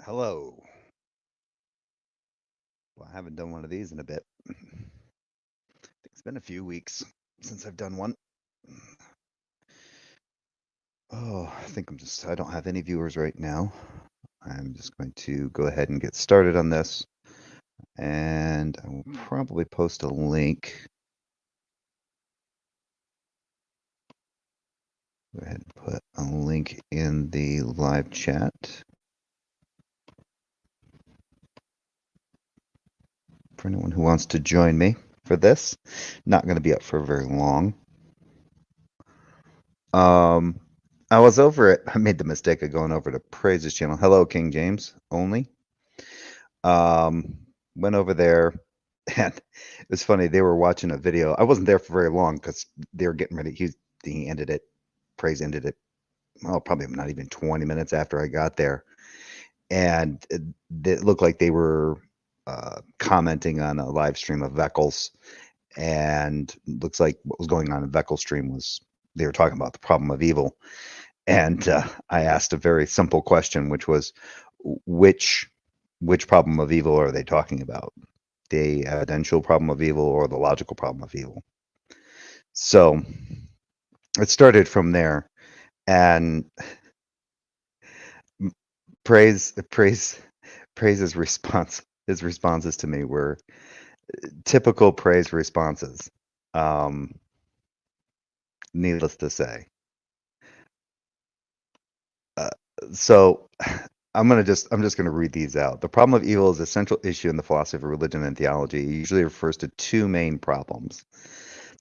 Hello. Well, I haven't done one of these in a bit. It's been a few weeks since I've done one. Oh, I don't have any viewers right now. I'm just going to go ahead and get started on this. And I will probably post a link. Go ahead and put a link in the live chat for anyone who wants to join me for this. Not going to be up for very long. I made the mistake of going over to Praise's channel. Hello, King James only. Went over there, and it was funny. They were watching a video. I wasn't there for very long because they were getting ready. He ended it. Praise ended it. Well, probably not even 20 minutes after I got there, and it looked like they were commenting on a live stream of Veckles, and looks like what was going on in Veckles' stream was they were talking about the problem of evil, and I asked a very simple question, which was, which problem of evil are they talking about? The evidential problem of evil or the logical problem of evil? So it started from there, and Praise's responses to me were typical Praise responses. Needless to say. So I'm just gonna read these out. The problem of evil is a central issue in the philosophy of religion and theology. It usually refers to two main problems.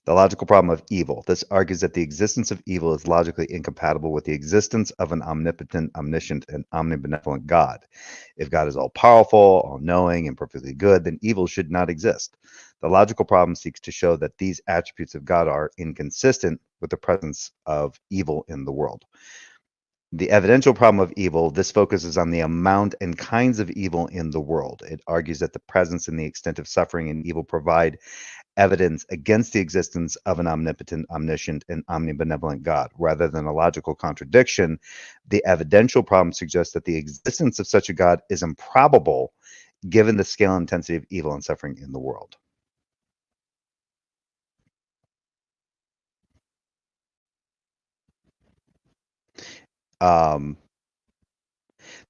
The logical problem of evil. This argues that the existence of evil is logically incompatible with the existence of an omnipotent, omniscient, and omnibenevolent God. If God is all powerful, all knowing, and perfectly good, then evil should not exist. The logical problem seeks to show that these attributes of God are inconsistent with the presence of evil in the world. The evidential problem of evil, this focuses on the amount and kinds of evil in the world. It argues that the presence and the extent of suffering and evil provide evidence against the existence of an omnipotent, omniscient, and omnibenevolent God. Rather than a logical contradiction, the evidential problem suggests that the existence of such a God is improbable given the scale and intensity of evil and suffering in the world. Um,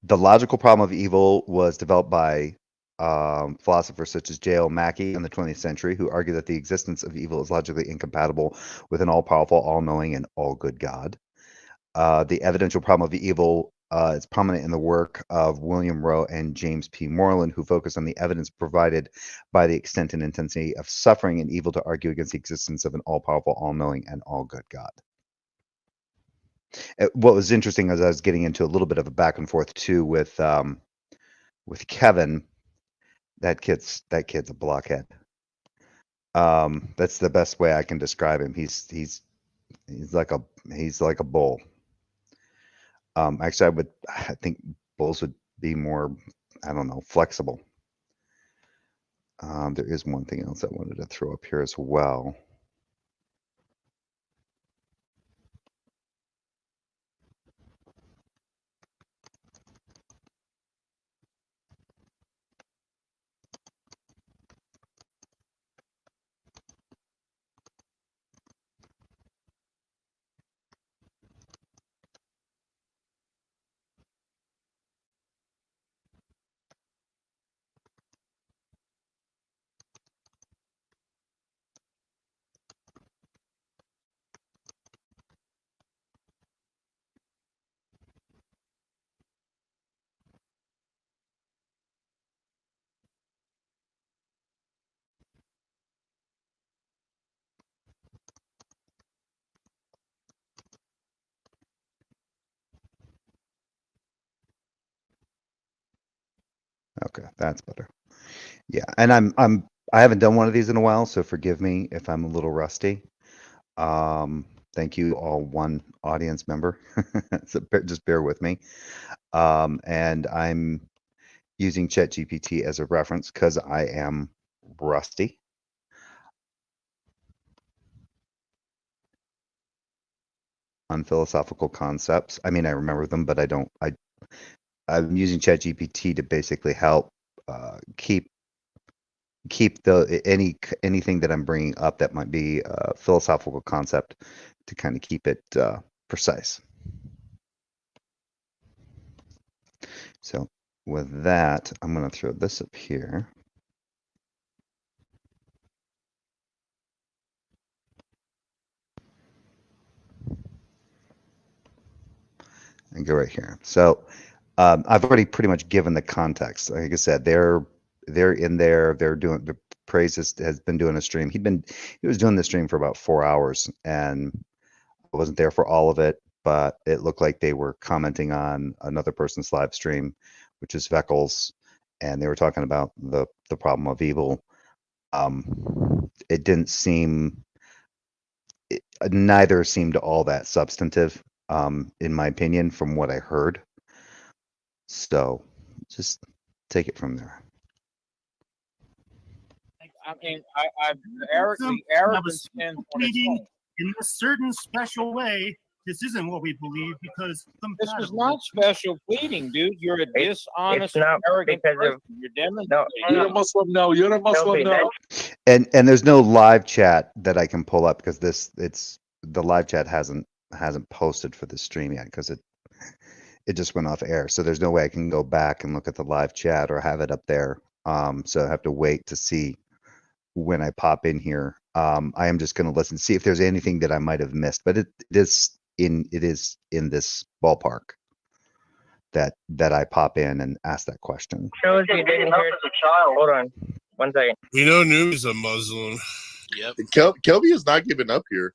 the logical problem of evil was developed by philosophers such as J.L. Mackie in the 20th century, who argue that the existence of evil is logically incompatible with an all-powerful, all-knowing, and all-good God. The evidential problem of evil is prominent in the work of William Rowe and James P. Moreland, who focus on the evidence provided by the extent and intensity of suffering and evil to argue against the existence of an all-powerful, all-knowing, and all-good God. What was interesting is I was getting into a little bit of a back and forth too with Kevin. That kid's a blockhead. That's the best way I can describe him. He's like a bull. Actually, I think bulls would be more, I don't know, flexible. There is one thing else I wanted to throw up here as well. Okay, that's better. Yeah, and I haven't done one of these in a while, so forgive me if I'm a little rusty. Thank you, all one audience member. So just bear with me. And I'm using ChatGPT as a reference because I am rusty. On philosophical concepts. I mean, I remember them, but I don't. I'm using ChatGPT to basically help keep anything that I'm bringing up that might be a philosophical concept to kind of keep it precise. So with that, I'm going to throw this up here. And go right here. So I've already pretty much given the context. Like I said, they're in there. They're doing the Praise has been doing a stream. He was doing the stream for about 4 hours, and I wasn't there for all of it, but it looked like they were commenting on another person's live stream, which is Veckles, and they were talking about the problem of evil. It didn't seem. Neither seemed all that substantive, in my opinion, from what I heard. So just take it from there. I mean, the arrogance stands on its own. In a certain special way, this isn't what we believe because This is not special pleading, dude. You're a dishonest, arrogant person. You're demonstrating. You're a Muslim. No, you're a Muslim. No. And there's no live chat that I can pull up because the live chat hasn't posted for the stream yet because it just went off air. So there's no way I can go back and look at the live chat or have it up there. So I have to wait to see when I pop in here. I am just going to listen, see if there's anything that I might have missed, but it is in this ballpark that I pop in and ask that question. Shows you didn't hear it as a child. Hold on, 1 second. We know Noom's a Muslim. Yep. Kelby is not giving up here.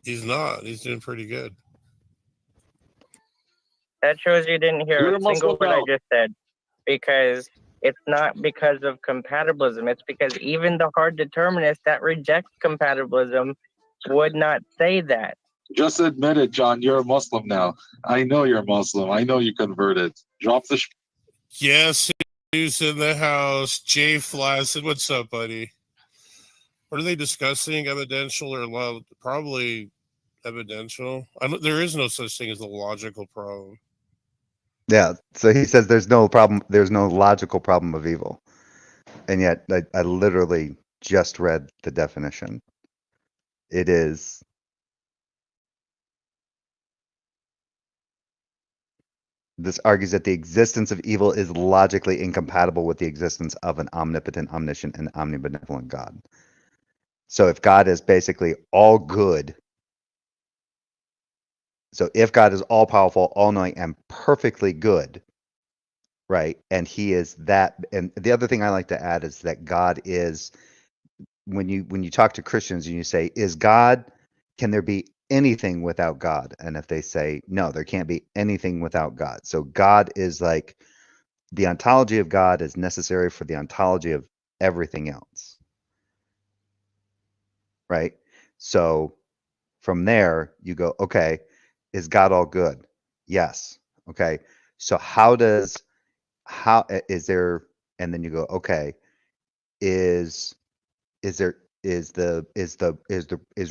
He's not. He's doing pretty good. That shows you didn't hear a single word I just said, because it's not because of compatibilism. It's because even the hard determinists that reject compatibilism would not say that. Just admit it, John. You're a Muslim now. I know you're a Muslim. I know you converted. Drop the. Yes, who's in the house? Jay Flaccid. What's up, buddy? What are they discussing? Evidential or love? Probably evidential. There is no such thing as a logical problem. Yeah. So he says there's no problem. There's no logical problem of evil, and yet I literally just read the definition. It is. This argues that the existence of evil is logically incompatible with the existence of an omnipotent, omniscient, and omnibenevolent God. So if God is basically all good, so if God is all powerful, all knowing, and perfectly good, right? And he is that. And the other thing I like to add is that God is, when you talk to Christians and you say, is God, can there be anything without God? And if they say, no, there can't be anything without God. So God is like, the ontology of God is necessary for the ontology of everything else. Right? So from there, you go, okay, is God all good? Yes. Okay. So and then you go, okay, is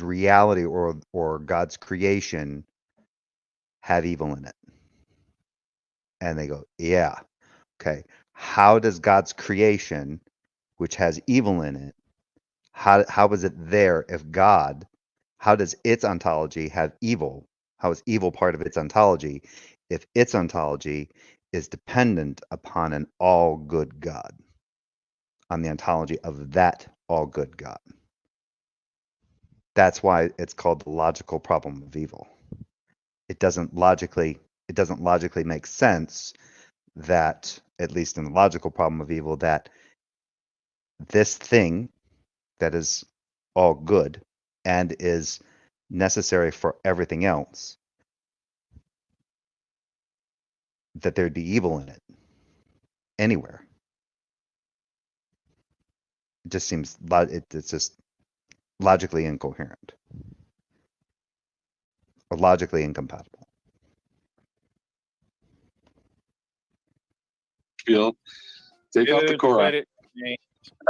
reality or God's creation have evil in it? And they go, yeah. Okay. How does God's creation, which has evil in it, how is it there if God, how does its ontology have evil? How is evil part of its ontology if its ontology is dependent upon an all good God, on the ontology of that all good God? That's why it's called the logical problem of evil. It doesn't logically make sense that, at least in the logical problem of evil, that this thing that is all good and is necessary for everything else, that there'd be evil in it anywhere. It just seems it's just logically incoherent or logically incompatible. Field, take out the Quran and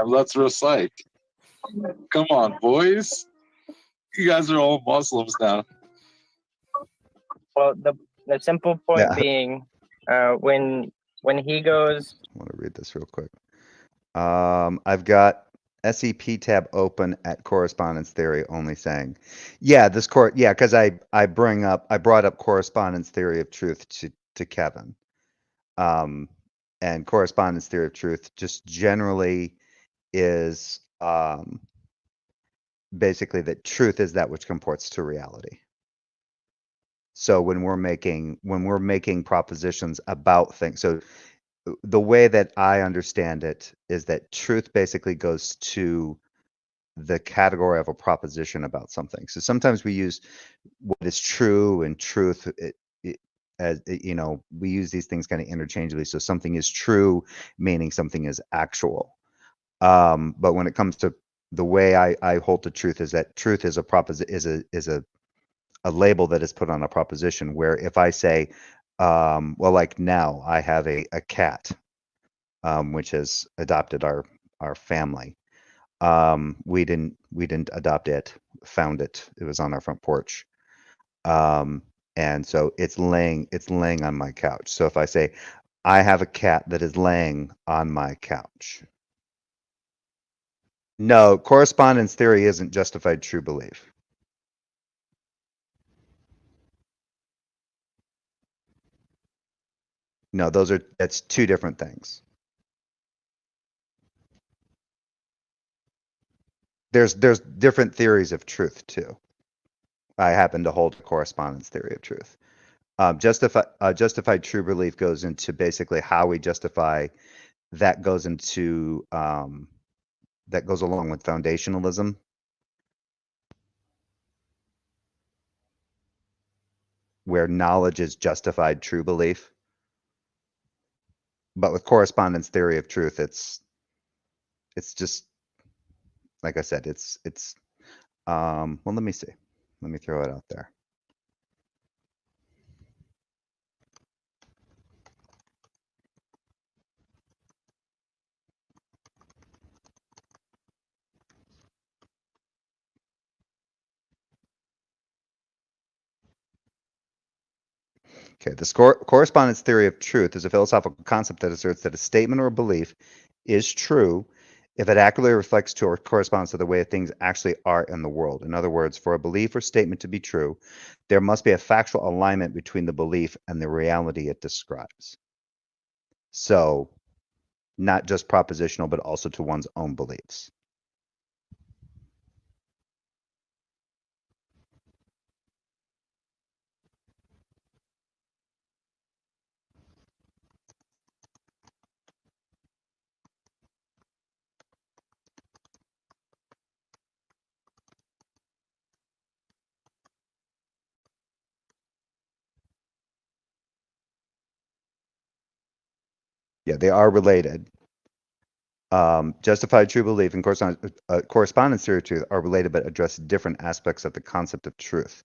let's recite. Come on, boys. You guys are all Muslims now. Well, the simple point being, When he goes, I want to read this real quick. I've got SEP tab open at correspondence theory only saying, yeah, because I brought up correspondence theory of truth to Kevin. And correspondence theory of truth just generally is basically that truth is that which comports to reality. So when we're making propositions about things, so the way that I understand it is that truth basically goes to the category of a proposition about something. So sometimes we use what is true and truth as we use these things kind of interchangeably. So something is true, meaning something is actual. But when it comes to the way I hold to truth is that truth is a label that is put on a proposition, where if I say, well, like now I have a cat, which has adopted our family. We didn't adopt it, found it. It was on our front porch. And so it's laying on my couch. So if I say, I have a cat that is laying on my couch. No, correspondence theory isn't justified true belief. No, that's two different things. There's different theories of truth too. I happen to hold a correspondence theory of truth. Justified true belief goes into basically how we justify. That goes into that goes along with foundationalism. Where knowledge is justified true belief. But with correspondence theory of truth, it's just, like I said, it's well, let me see. Let me throw it out there. Okay, the correspondence theory of truth is a philosophical concept that asserts that a statement or a belief is true if it accurately reflects to or corresponds to the way things actually are in the world. In other words, for a belief or statement to be true, there must be a factual alignment between the belief and the reality it describes. So, not just propositional, but also to one's own beliefs. Yeah, they are related. Justified true belief and correspondence theory of truth are related but address different aspects of the concept of truth.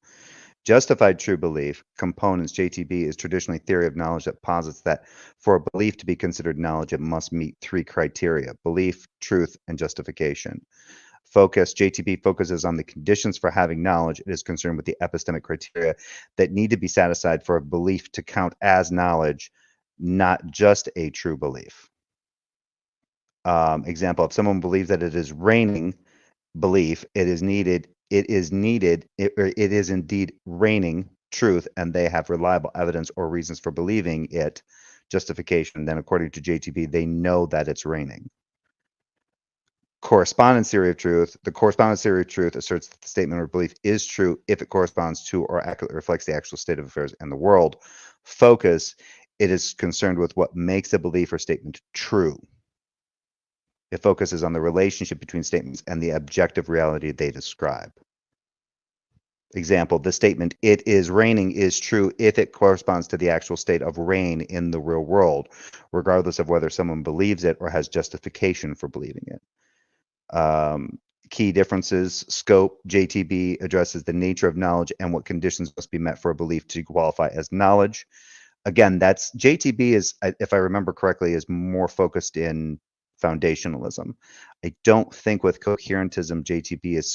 Justified true belief components, JTB, is traditionally theory of knowledge that posits that for a belief to be considered knowledge, it must meet three criteria: belief, truth, and justification. JTB focuses on the conditions for having knowledge. It is concerned with the epistemic criteria that need to be satisfied for a belief to count as knowledge, not just a true belief. Example, if someone believes that it is raining, belief, it is indeed raining, truth, and they have reliable evidence or reasons for believing it, justification. Then according to JTB, they know that it's raining. Correspondence theory of truth. The correspondence theory of truth asserts that the statement or belief is true if it corresponds to or accurately reflects the actual state of affairs in the world. Focus, it is concerned with what makes a belief or statement true. It focuses on the relationship between statements and the objective reality they describe. Example, the statement, it is raining, is true if it corresponds to the actual state of rain in the real world, regardless of whether someone believes it or has justification for believing it. Key differences: scope, JTB addresses the nature of knowledge and what conditions must be met for a belief to qualify as knowledge. Again, that's JTB is, if I remember correctly, is more focused in foundationalism. I don't think with coherentism JTB is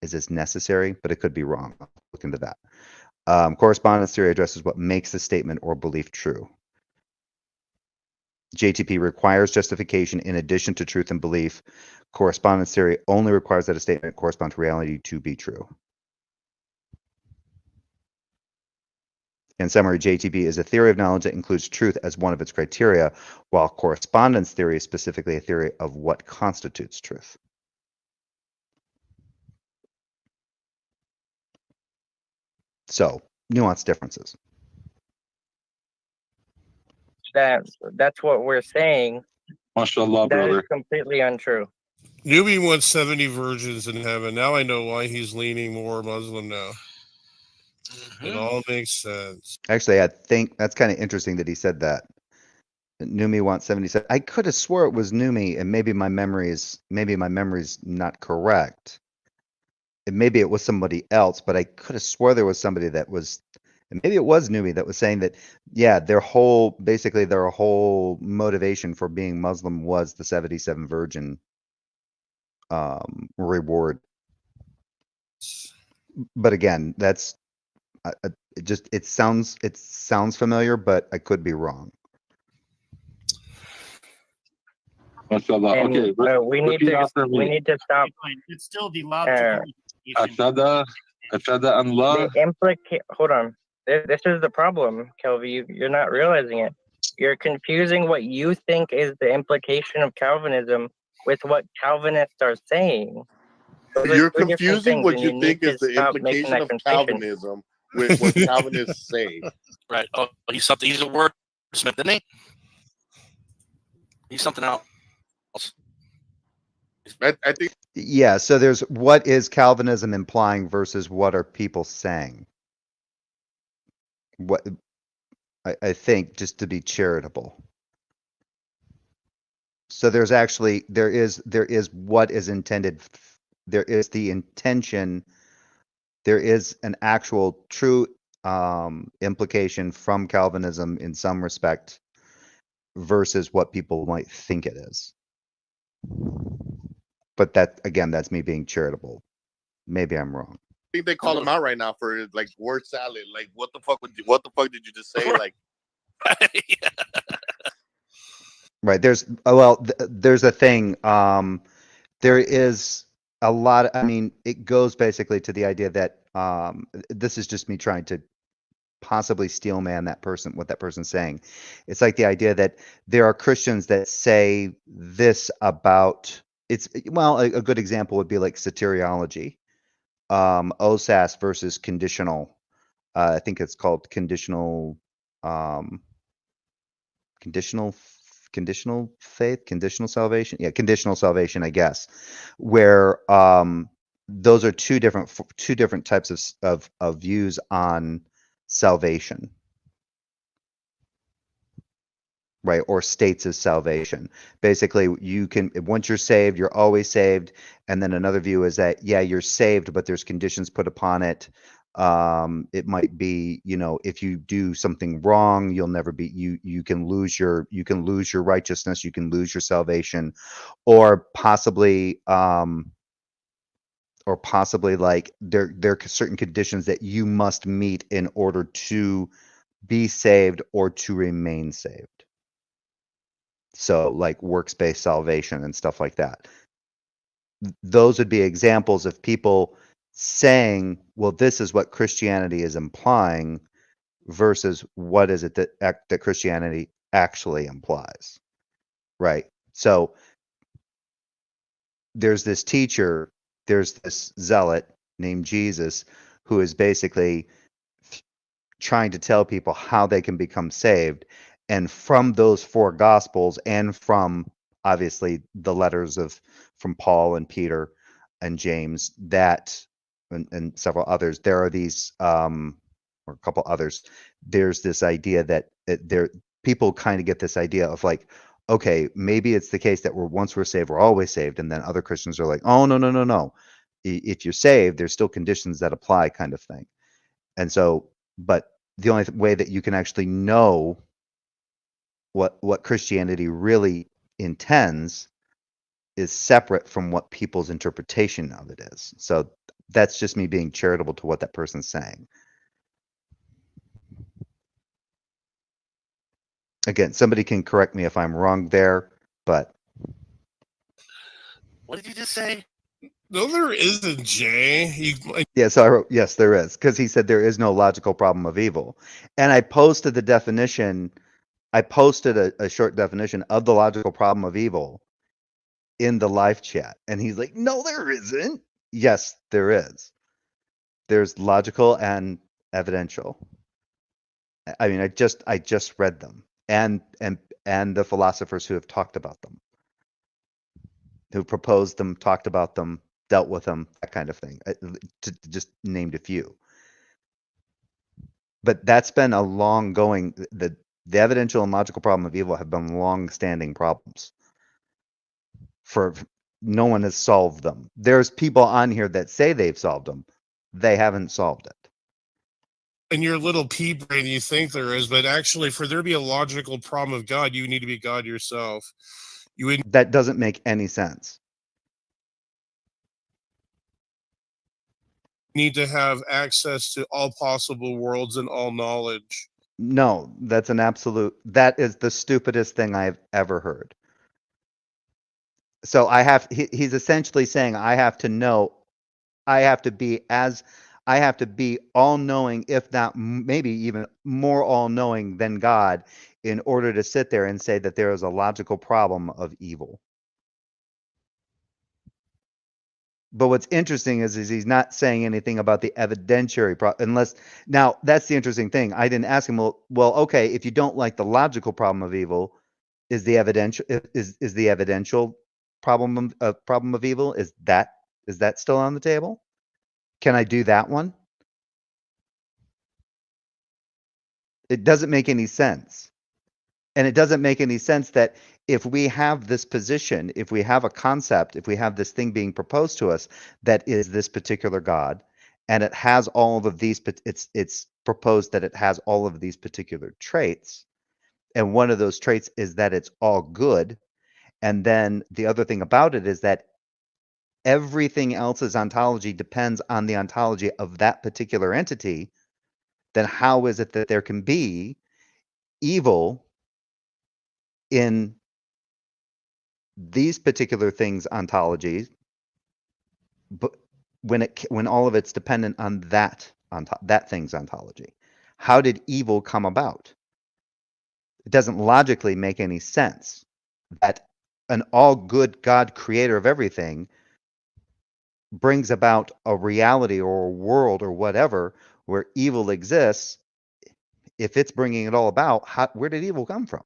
Is this necessary? But it could be wrong. I'll look into that. Correspondence theory addresses what makes a statement or belief true. JTP requires justification in addition to truth and belief. Correspondence theory only requires that a statement correspond to reality to be true. In summary, JTP is a theory of knowledge that includes truth as one of its criteria, while correspondence theory is specifically a theory of what constitutes truth. So, nuanced differences. That's what we're saying. MashaAllah, That brother. is completely untrue. Newbie wants 70 virgins in heaven. Now I know why he's leaning more Muslim now. It all makes sense. Actually, I think that's kind of interesting that he said that. Numi wants 77. I could have swore it was Numi, and maybe my memory's not correct. And maybe it was somebody else, but I could have swore there was somebody that was, and maybe it was Numi that was saying that, yeah, their whole motivation for being Muslim was the 77 virgin reward. But again, that's it sounds familiar, but I could be wrong. MashaAllah. And, Okay, we need to stop. It's still the logical. Ashhadu an la. Hold on. This is the problem, Kelvin. You're not realizing it. You're confusing what you think is the implication of Calvinism with what Calvinists are saying. You're confusing what you think is the implication of Calvinism with what Calvinists say. Right. Oh, he's a wordsmith, isn't he? He's something else. I think. Yeah, so there's what is Calvinism implying versus what are people saying? What I think, just to be charitable. So there is what is intended. There is the intention. There is an actual true implication from Calvinism in some respect versus what people might think it is. But that, again, that's me being charitable. Maybe I'm wrong. I think they call him out right now for like word salad. Like, what the fuck did you just say? Like, right. There's a thing. There is a lot. I mean, it goes basically to the idea that this is just me trying to possibly steel man what that person's saying. It's like the idea that there are Christians that say this about a good example would be like soteriology. OSAS versus conditional. I think it's called conditional faith, conditional salvation. Yeah, conditional salvation, I guess. Where those are two different types of views on salvation. Right, or states of salvation. Basically, you can, once you're saved, you're always saved. And then another view is that, yeah, you're saved, but there's conditions put upon it. It might be, if you do something wrong, you'll never be, you can lose your righteousness, you can lose your salvation, or possibly like there are certain conditions that you must meet in order to be saved or to remain saved. So like works-based salvation and stuff like that. Those would be examples of people saying, well, this is what Christianity is implying versus what is it that Christianity actually implies. Right. So there's this teacher, there's this zealot named Jesus who is basically trying to tell people how they can become saved. And from those four gospels and from obviously the letters from Paul and Peter and James and several others, there are these or a couple others, there's this idea that people kind of get this idea of like, okay, maybe it's the case that once we're saved, we're always saved. And then other Christians are like, oh, no. If you're saved, there's still conditions that apply, kind of thing. And so, but the only way that you can actually know what Christianity really intends is separate from what people's interpretation of it is. So That's just me being charitable to what that person's saying. Again, somebody can correct me if I'm wrong there, but What did you just say? No, there isn't, Jay. yeah, so I wrote, yes, there is, because he said there is no logical problem of evil. And I posted the definition, I posted a short definition of the logical problem of evil in the live chat. And he's like, no, there isn't. Yes, there is. There's logical and evidential. I mean, I just read them, and the philosophers who have talked about them, who proposed them, talked about them, dealt with them, that kind of thing. Just named a few. But that's been a long going. The evidential and logical problem of evil have been long-standing problems. For no one has solved them. There's people on here that say they've solved them. They haven't solved it. In your little pea brain, you think there is, but actually, for there to be a logical problem of God, you need to be God yourself. That doesn't make any sense. Need to have access to all possible worlds and all knowledge. No, that's an absolute. That is the stupidest thing I've ever heard. So he's essentially saying I have to know, I have to be all-knowing, if not maybe even more all-knowing than God, in order to sit there and say that there is a logical problem of evil. But what's interesting is he's not saying anything about the evidentiary unless, now that's the interesting thing. I didn't ask him, well, okay, if you don't like the logical problem of evil, is the evidential problem of evil, is that still on the table? Can I do that one? It doesn't make any sense. And it doesn't make any sense that if we have this position, if we have a concept, if we have this thing being proposed to us that is this particular God, and it has all of these, it's proposed that it has all of these particular traits, and one of those traits is that it's all good, and then the other thing about it is that everything else's ontology depends on the ontology of that particular entity, then how is it that there can be evil in these particular things' ontologies, but when all of it's dependent on that thing's ontology? How did evil come about? It doesn't logically make any sense that an all-good God, creator of everything, brings about a reality or a world or whatever where evil exists. If it's bringing it all about, where did evil come from?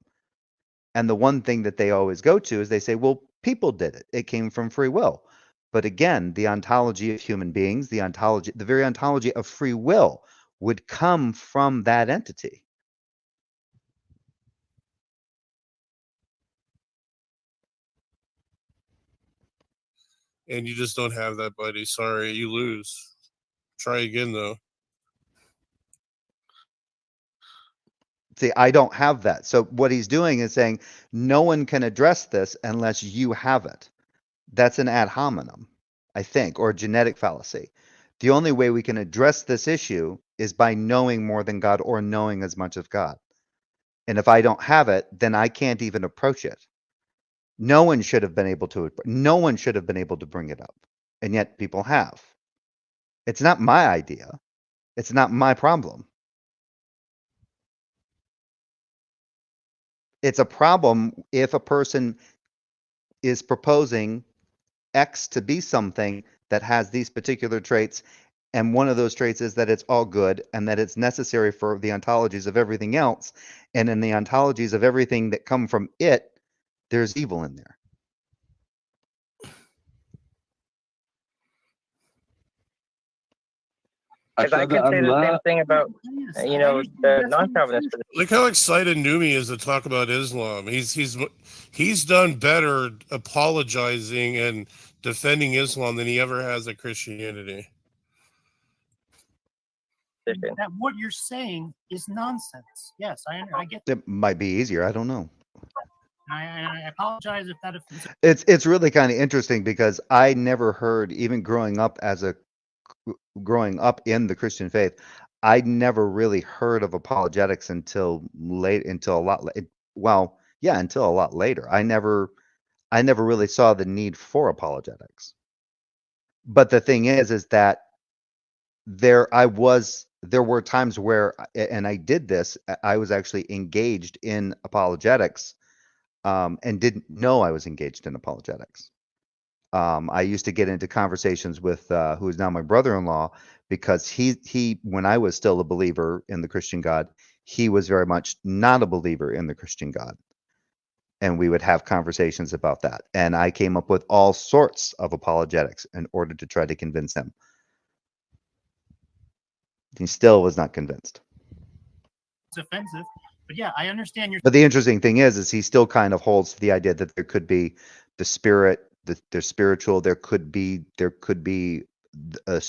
And the one thing that they always go to is they say, well, people did it. It came from free will. But again, the ontology of human beings, the very ontology of free will would come from that entity. And you just don't have that, buddy. Sorry, you lose. Try again, though. See, I don't have that. So what he's doing is saying no one can address this unless you have it. That's an ad hominem, I think, or a genetic fallacy. The only way we can address this issue is by knowing more than God or knowing as much of God. And if I don't have it, then I can't even approach it. No one should have been able to bring it up. And yet people have. It's not my idea. It's not my problem. It's a problem if a person is proposing X to be something that has these particular traits, and one of those traits is that it's all good and that it's necessary for the ontologies of everything else, and in the ontologies of everything that come from it, there's evil in there. I could say the same thing about, the non-Calvinists. Look how excited Numi is to talk about Islam. He's done better apologizing and defending Islam than he ever has at Christianity. That what you're saying is nonsense. Yes, I get that. It might be easier. I don't know. I apologize if that offends. It's really kind of interesting because I never heard, even growing up as a growing up in the Christian faith, I never really heard of apologetics until until a lot until a lot later. I never really saw the need for apologetics. But the thing is that there were times where, and I did this, I was actually engaged in apologetics, and didn't know I was engaged in apologetics. I used to get into conversations with who is now my brother-in-law, because he when I was still a believer in the Christian God, he was very much not a believer in the Christian God. And we would have conversations about that. And I came up with all sorts of apologetics in order to try to convince him. He still was not convinced. It's offensive, but yeah, I understand your. But the interesting thing is he still kind of holds to the idea that there could be the spirit, the spiritual. There could be a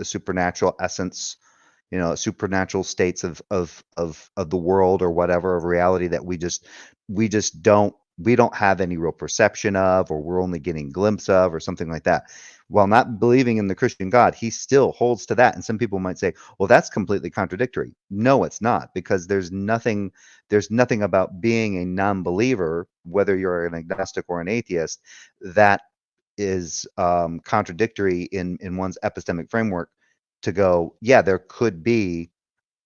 supernatural essence, supernatural states of the world or whatever, of reality that we just don't have any real perception of, or we're only getting a glimpse of, or something like that. While not believing in the Christian God, he still holds to that. And some people might say, well, that's completely contradictory. No, it's not, because there's nothing about being a non-believer, whether you're an agnostic or an atheist, that is contradictory in one's epistemic framework to go, yeah, there could be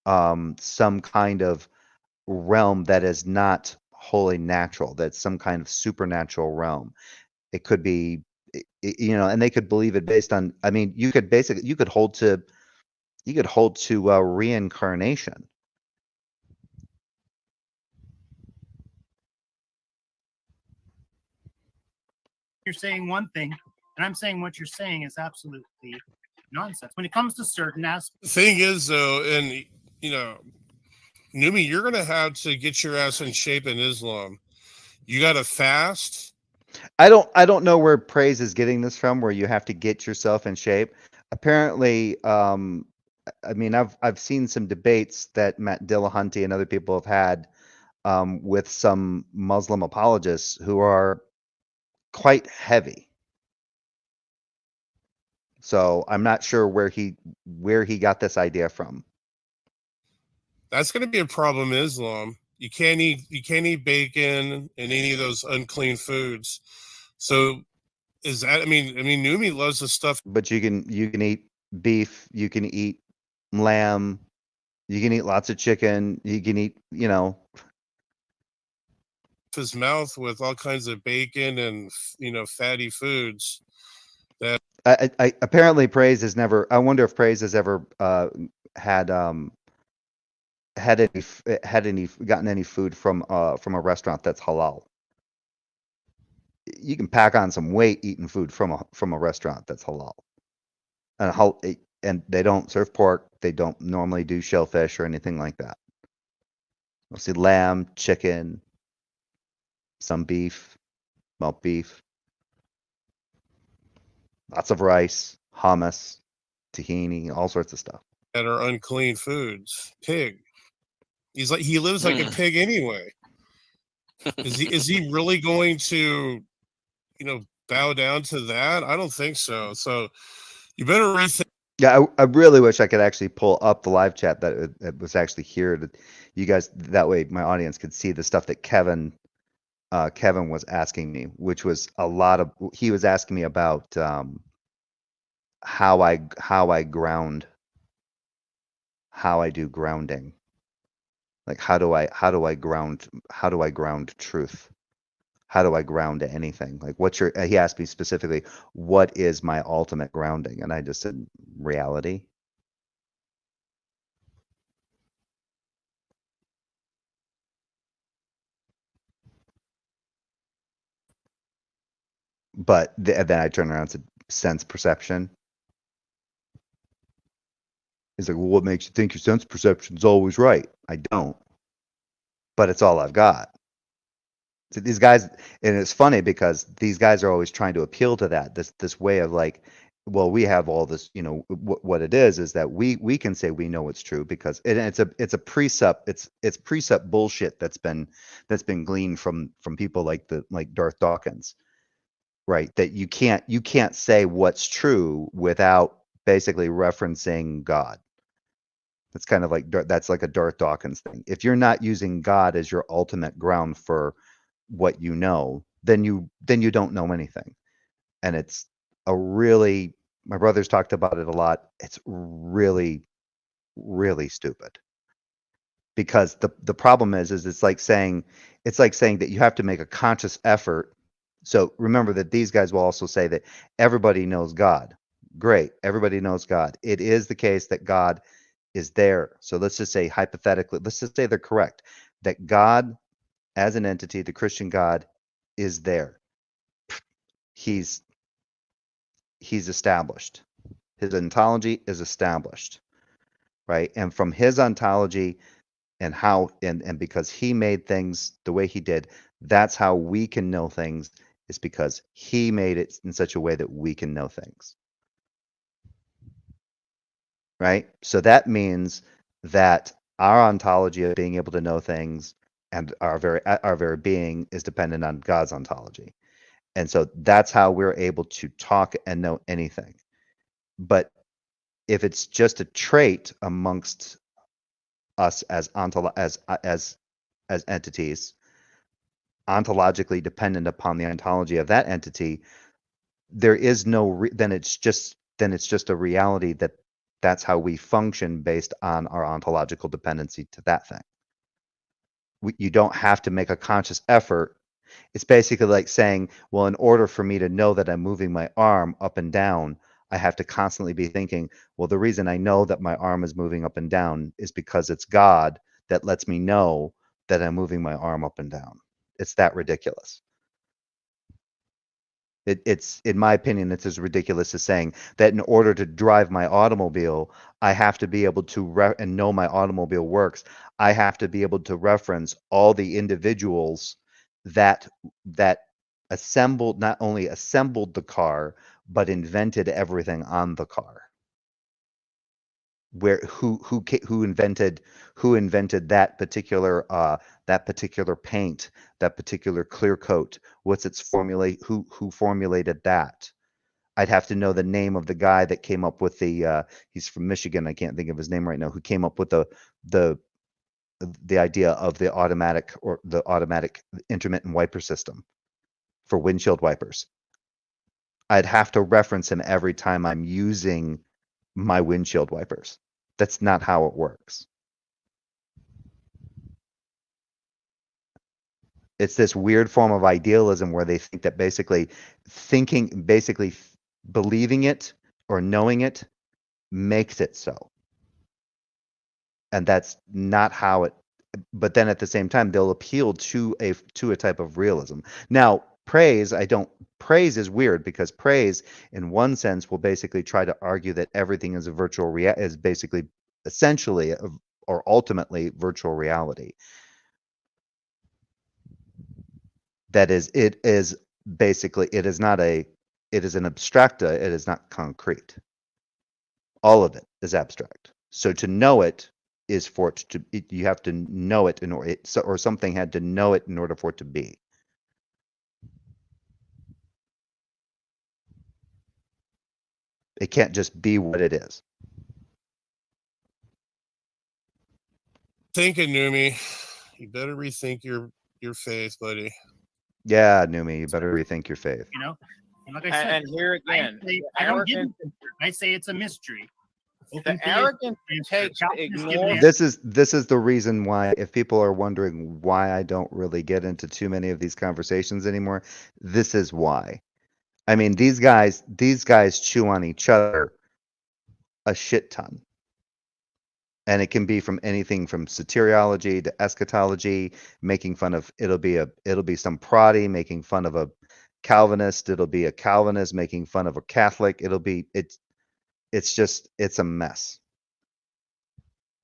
some kind of realm that is not wholly natural, that's some kind of supernatural realm. It could be, and they could believe it based on, I mean, you could hold to reincarnation. You're saying one thing, and I'm saying what you're saying is absolutely nonsense when it comes to certain aspects. The thing is, though, and Numi, you're gonna have to get your ass in shape in Islam. You gotta fast. I don't know where Praise is getting this from, where you have to get yourself in shape. Apparently, I mean, I've seen some debates that Matt Dillahunty and other people have had with some Muslim apologists who are quite heavy. So I'm not sure where he got this idea from. That's going to be a problem in Islam. You can't eat bacon and any of those unclean foods. So is that, I mean Numi loves the stuff. But you can eat beef, you can eat lamb, you can eat lots of chicken, you can eat, his mouth with all kinds of bacon and fatty foods. That I apparently Praise has never. I wonder if Praise has ever gotten any food from a restaurant that's halal. You can pack on some weight eating food from a restaurant that's halal, and they don't serve pork. They don't normally do shellfish or anything like that. You'll see lamb, chicken, some beef, smoked beef, lots of rice, hummus, tahini, all sorts of stuff. That are unclean foods. Pig. He lives like a pig anyway. Is he really going to, bow down to that? I don't think so. So you better rethink. Yeah, I really wish I could actually pull up the live chat that was actually here. You guys, that way my audience could see the stuff that Kevin was asking me, which was a lot of. He was asking me about how I ground, how I do grounding. Like how do I ground truth? How do I ground anything? Like he asked me specifically, what is my ultimate grounding? And I just said reality. But then I turned around and said sense perception. He's like, well, what makes you think your sense perception is always right? I don't. But it's all I've got. So these guys, and it's funny because these guys are always trying to appeal to that, this way of like, well, we have all this, what it is that we can say we know it's true because it's a precept, it's precept bullshit that's been gleaned from people like Darth Dawkins, right? That you can't say what's true without basically referencing God. It's kind of like that's like a Darth Dawkins thing. If you're not using God as your ultimate ground for what you know, then you don't know anything. And it's a really, my brothers talked about it a lot. It's really, really stupid. Because the problem is it's like saying that you have to make a conscious effort. So remember that these guys will also say that everybody knows God. Great, everybody knows God. It is the case that God is there. So let's just say hypothetically, let's just say they're correct, that God as an entity, the Christian God, is there. He's established. His ontology is established, right? And from his ontology and how and because he made things the way he did, that's how we can know things, is because he made it in such a way that we can know things. Right? So that means that our ontology of being able to know things and our very being is dependent on God's ontology. And so that's how we're able to talk and know anything. But if it's just a trait amongst us as entities, ontologically dependent upon the ontology of that entity, there is no then it's just a reality that that's how we function based on our ontological dependency to that thing. You don't have to make a conscious effort. It's basically like saying, well, in order for me to know that I'm moving my arm up and down, I have to constantly be thinking, well, the reason I know that my arm is moving up and down is because it's God that lets me know that I'm moving my arm up and down. It's that ridiculous. It's, in my opinion, it's as ridiculous as saying that in order to drive my automobile, I have to be able to and know my automobile works. I have to be able to reference all the individuals that assembled, not only assembled the car, but invented everything on the car. Where who invented that particular paint, that particular clear coat? What's its formula? Who formulated that? I'd have to know the name of the guy that came up with the. He's from Michigan. I can't think of his name right now. Who came up with the idea of the automatic intermittent wiper system for windshield wipers? I'd have to reference him every time I'm using my windshield wipers. That's not how it works. It's this weird form of idealism where they think that basically believing it or knowing it makes it so. And that's not how it, but then at the same time, they'll appeal to a type of realism. Now, praise is weird, because praise in one sense will basically try to argue that everything is a virtual is basically essentially or ultimately virtual reality. That is, it is basically, it is an abstracta, it is not concrete. All of it is abstract. So to know it is for it to, you have to know it or something had to know it in order for it to be. It can't just be what it is. Thinking, Numi, you better rethink your faith, buddy. Yeah, Numi, you better rethink your faith. You know, and like I said, and here again, I don't give it. I say it's a mystery. The arrogance it takes to ignore. This is the reason why, if people are wondering why I don't really get into too many of these conversations anymore, this is why. I mean, these guys chew on each other a shit ton. And it can be from anything from soteriology to eschatology, making fun of, it'll be some Protestant making fun of a Calvinist, it'll be a Calvinist making fun of a Catholic, it's a mess.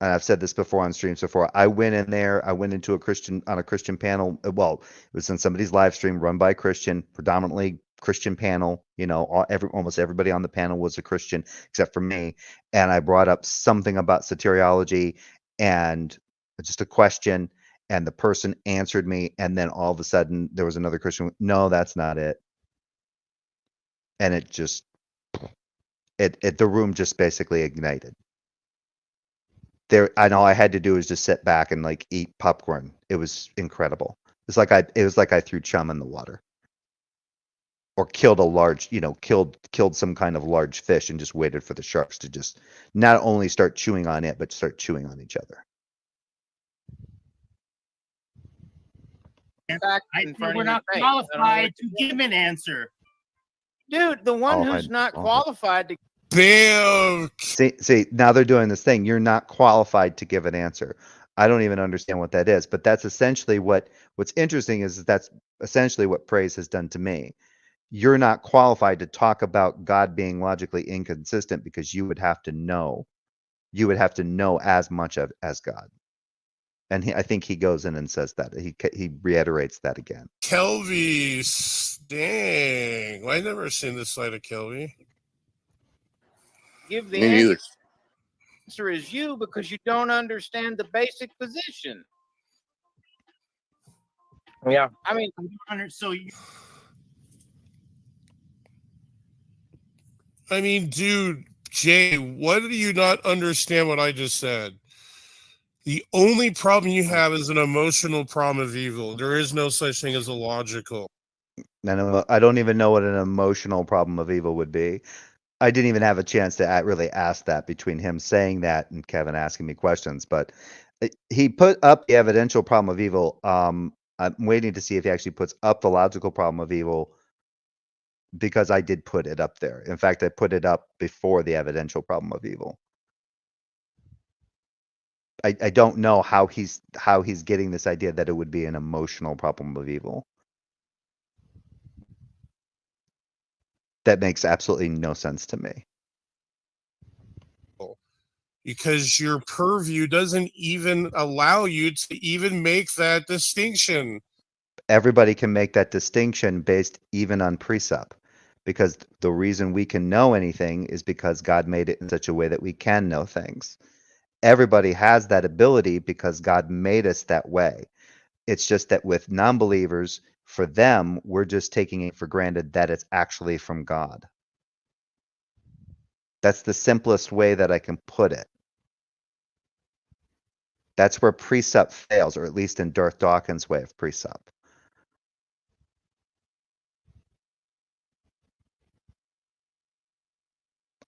And I've said this before on streams before. I went into on a Christian panel. Well, it was in somebody's live stream run by a Christian, predominantly Christian panel. You know, almost everybody on the panel was a Christian except for me. And I brought up something about soteriology and just a question, and the person answered me, and then all of a sudden there was another Christian. No, that's not it. And the room just basically ignited. And all I had to do was just sit back and like eat popcorn. It was incredible. It was like I threw chum in the water. Or killed a large, killed some kind of large fish and just waited for the sharks to just not only start chewing on it, but start chewing on each other. We're not qualified to give an answer. Dude, the one who's not qualified to. Bam! See, now they're doing this thing. You're not qualified to give an answer. I don't even understand what that is, but that's essentially what's interesting is that's essentially what praise has done to me. You're not qualified to talk about God being logically inconsistent because you would have to know as much as God. And I think he goes in and says that. He reiterates that again. Kelvy, dang. Well, I've never seen this side of Kelvy. Give the answer is you because you don't understand the basic position. Yeah. I mean, dude, Jay, what do you not understand what I just said? The only problem you have is an emotional problem of evil. There is no such thing as a logical. I don't even know what an emotional problem of evil would be. I didn't even have a chance to really ask that between him saying that and Kevin asking me questions. But he put up the evidential problem of evil. I'm waiting to see if he actually puts up the logical problem of evil because I did put it up there. In fact, I put it up before the evidential problem of evil. I don't know how he's getting this idea that it would be an emotional problem of evil. That makes absolutely no sense to me. Because your purview doesn't even allow you to even make that distinction. Everybody can make that distinction based even on precept. Because the reason we can know anything is because God made it in such a way that we can know things. Everybody has that ability because God made us that way. It's just that with non-believers, for them, we're just taking it for granted that it's actually from God. That's the simplest way that I can put it. That's where precept fails, or at least in Darth Dawkins' way of precept.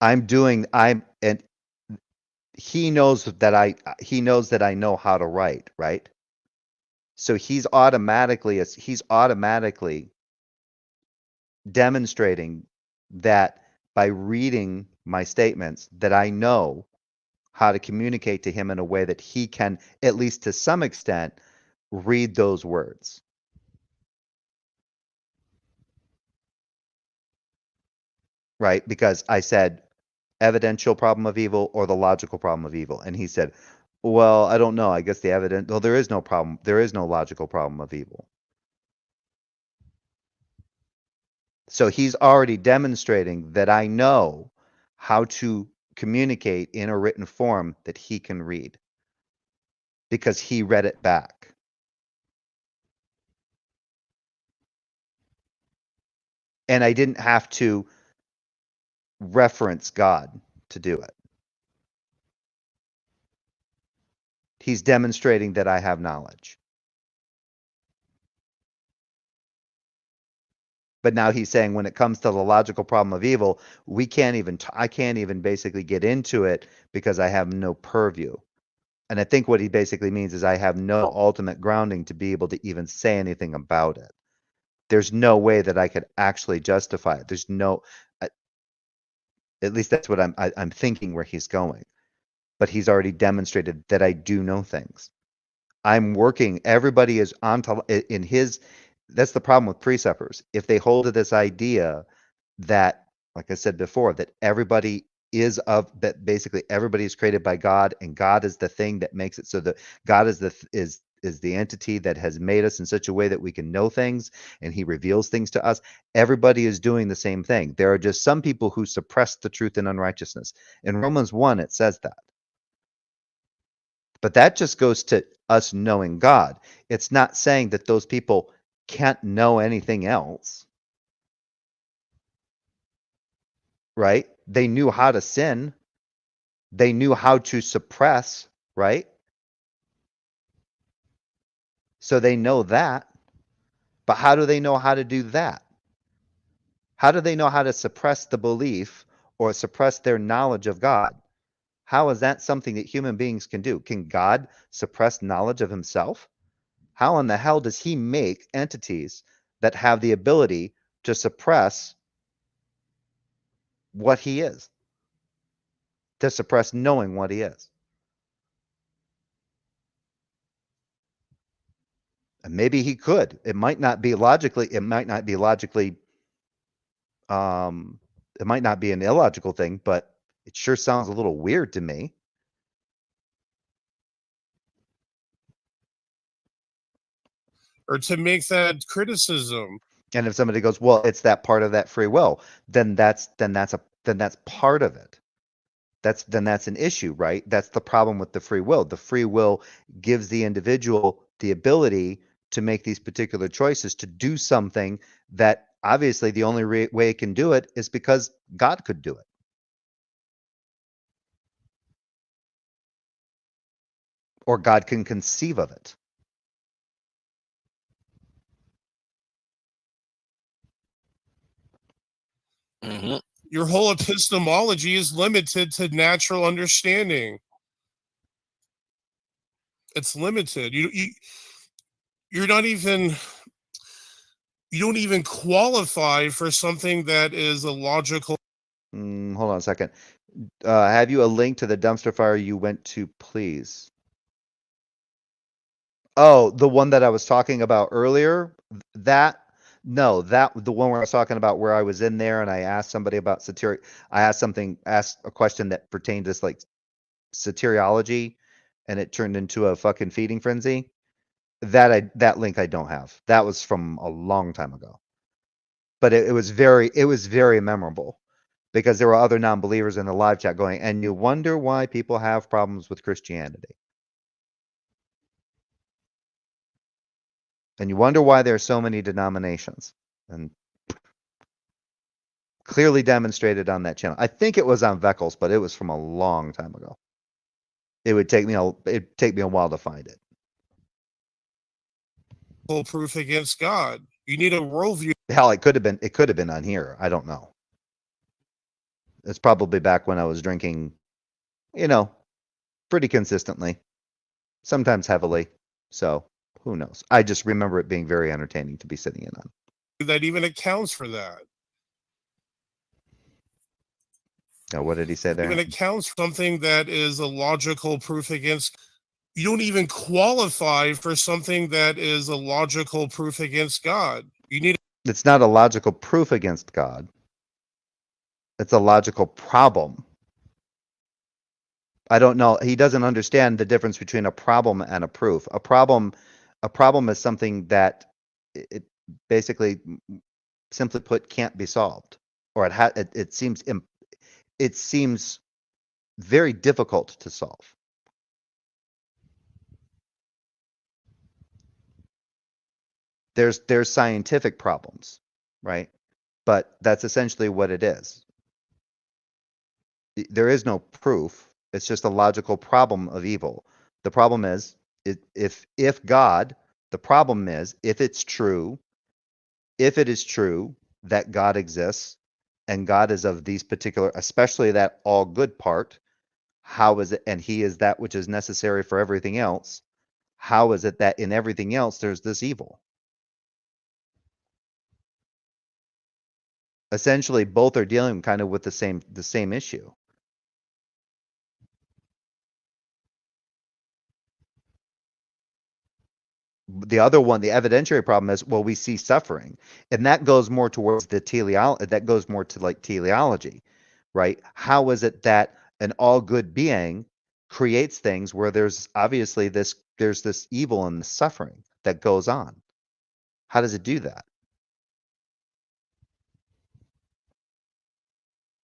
And he knows that I know how to write, right? So he's automatically demonstrating that by reading my statements that I know how to communicate to him in a way that he can, at least to some extent, read those words. Right? Because I said evidential problem of evil or the logical problem of evil. And he said, well, I don't know. I guess there is no problem. There is no logical problem of evil. So he's already demonstrating that I know how to communicate in a written form that he can read because he read it back. And I didn't have to reference God to do it. He's demonstrating that I have knowledge. But now he's saying when it comes to the logical problem of evil, I can't even basically get into it because I have no purview. And I think what he basically means is I have no ultimate grounding to be able to even say anything about it. There's no way that I could actually justify it. There's no, at least that's what I'm thinking where he's going. But he's already demonstrated that I do know things. I'm working. Everybody is in his. That's the problem with preceptors. If they hold to this idea that, like I said before, that that basically everybody is created by God, and God is the thing that makes it so that God is the entity that has made us in such a way that we can know things, and he reveals things to us. Everybody is doing the same thing. There are just some people who suppress the truth in unrighteousness. In Romans 1, it says that. But that just goes to us knowing God. It's not saying that those people can't know anything else. Right? They knew how to sin. They knew how to suppress, right? So they know that. But how do they know how to do that? How do they know how to suppress the belief or suppress their knowledge of God? How is that something that human beings can do? Can God suppress knowledge of himself? How in the hell does he make entities that have the ability to suppress what he is? To suppress knowing what he is? And maybe he could. It might not be logically, it might not be an illogical thing, but it sure sounds a little weird to me. Or to make that criticism. And if somebody goes, well, it's that part of that free will, then that's part of it. Then that's an issue, right? That's the problem with the free will. The free will gives the individual the ability to make these particular choices, to do something that obviously the only way it can do it is because God could do it. Or God can conceive of it. Mm-hmm. Your whole epistemology is limited to natural understanding. It's limited. You're not even, you don't even qualify for something that is a logical. Hold on a second. Have you a link to the dumpster fire you went to, please? Oh, the one that I was talking about earlier? The one where I was talking about where I was in there and I asked somebody about I asked a question that pertained to like soteriology, and it turned into a fucking feeding frenzy. That link I don't have. That was from a long time ago. But it was very memorable because there were other non-believers in the live chat going, and you wonder why people have problems with Christianity. And you wonder why there are so many denominations. And clearly demonstrated on that channel. I think it was on Veckles, but it was from a long time ago. It'd take me a while to find it. Full proof against God. You need a worldview. Hell, it could have been on here. I don't know. It's probably back when I was drinking, pretty consistently, sometimes heavily. So who knows? I just remember it being very entertaining to be sitting in on. That even accounts for that. Now, what did he say there? Even accounts for something that is a logical proof against. You don't even qualify for something that is a logical proof against God. It's not a logical proof against God. It's a logical problem. I don't know. He doesn't understand the difference between a problem and a proof. A problem is something that it basically, simply put, can't be solved, or it seems very difficult to solve. There's scientific problems, right? But that's essentially what it is. There is no proof. It's just a logical problem of evil. The problem is if God, the problem is if it is true that God exists and God is of these particular, especially that all good part, how is it, and he is that which is necessary for everything else, how is it that in everything else there's this evil? Essentially, both are dealing kind of with the same issue. The other one, the evidentiary problem is, well, we see suffering, and that goes more towards the teleology. That goes more to like teleology, right? How is it that an all good being creates things where there's obviously this evil and suffering that goes on? How does it do that?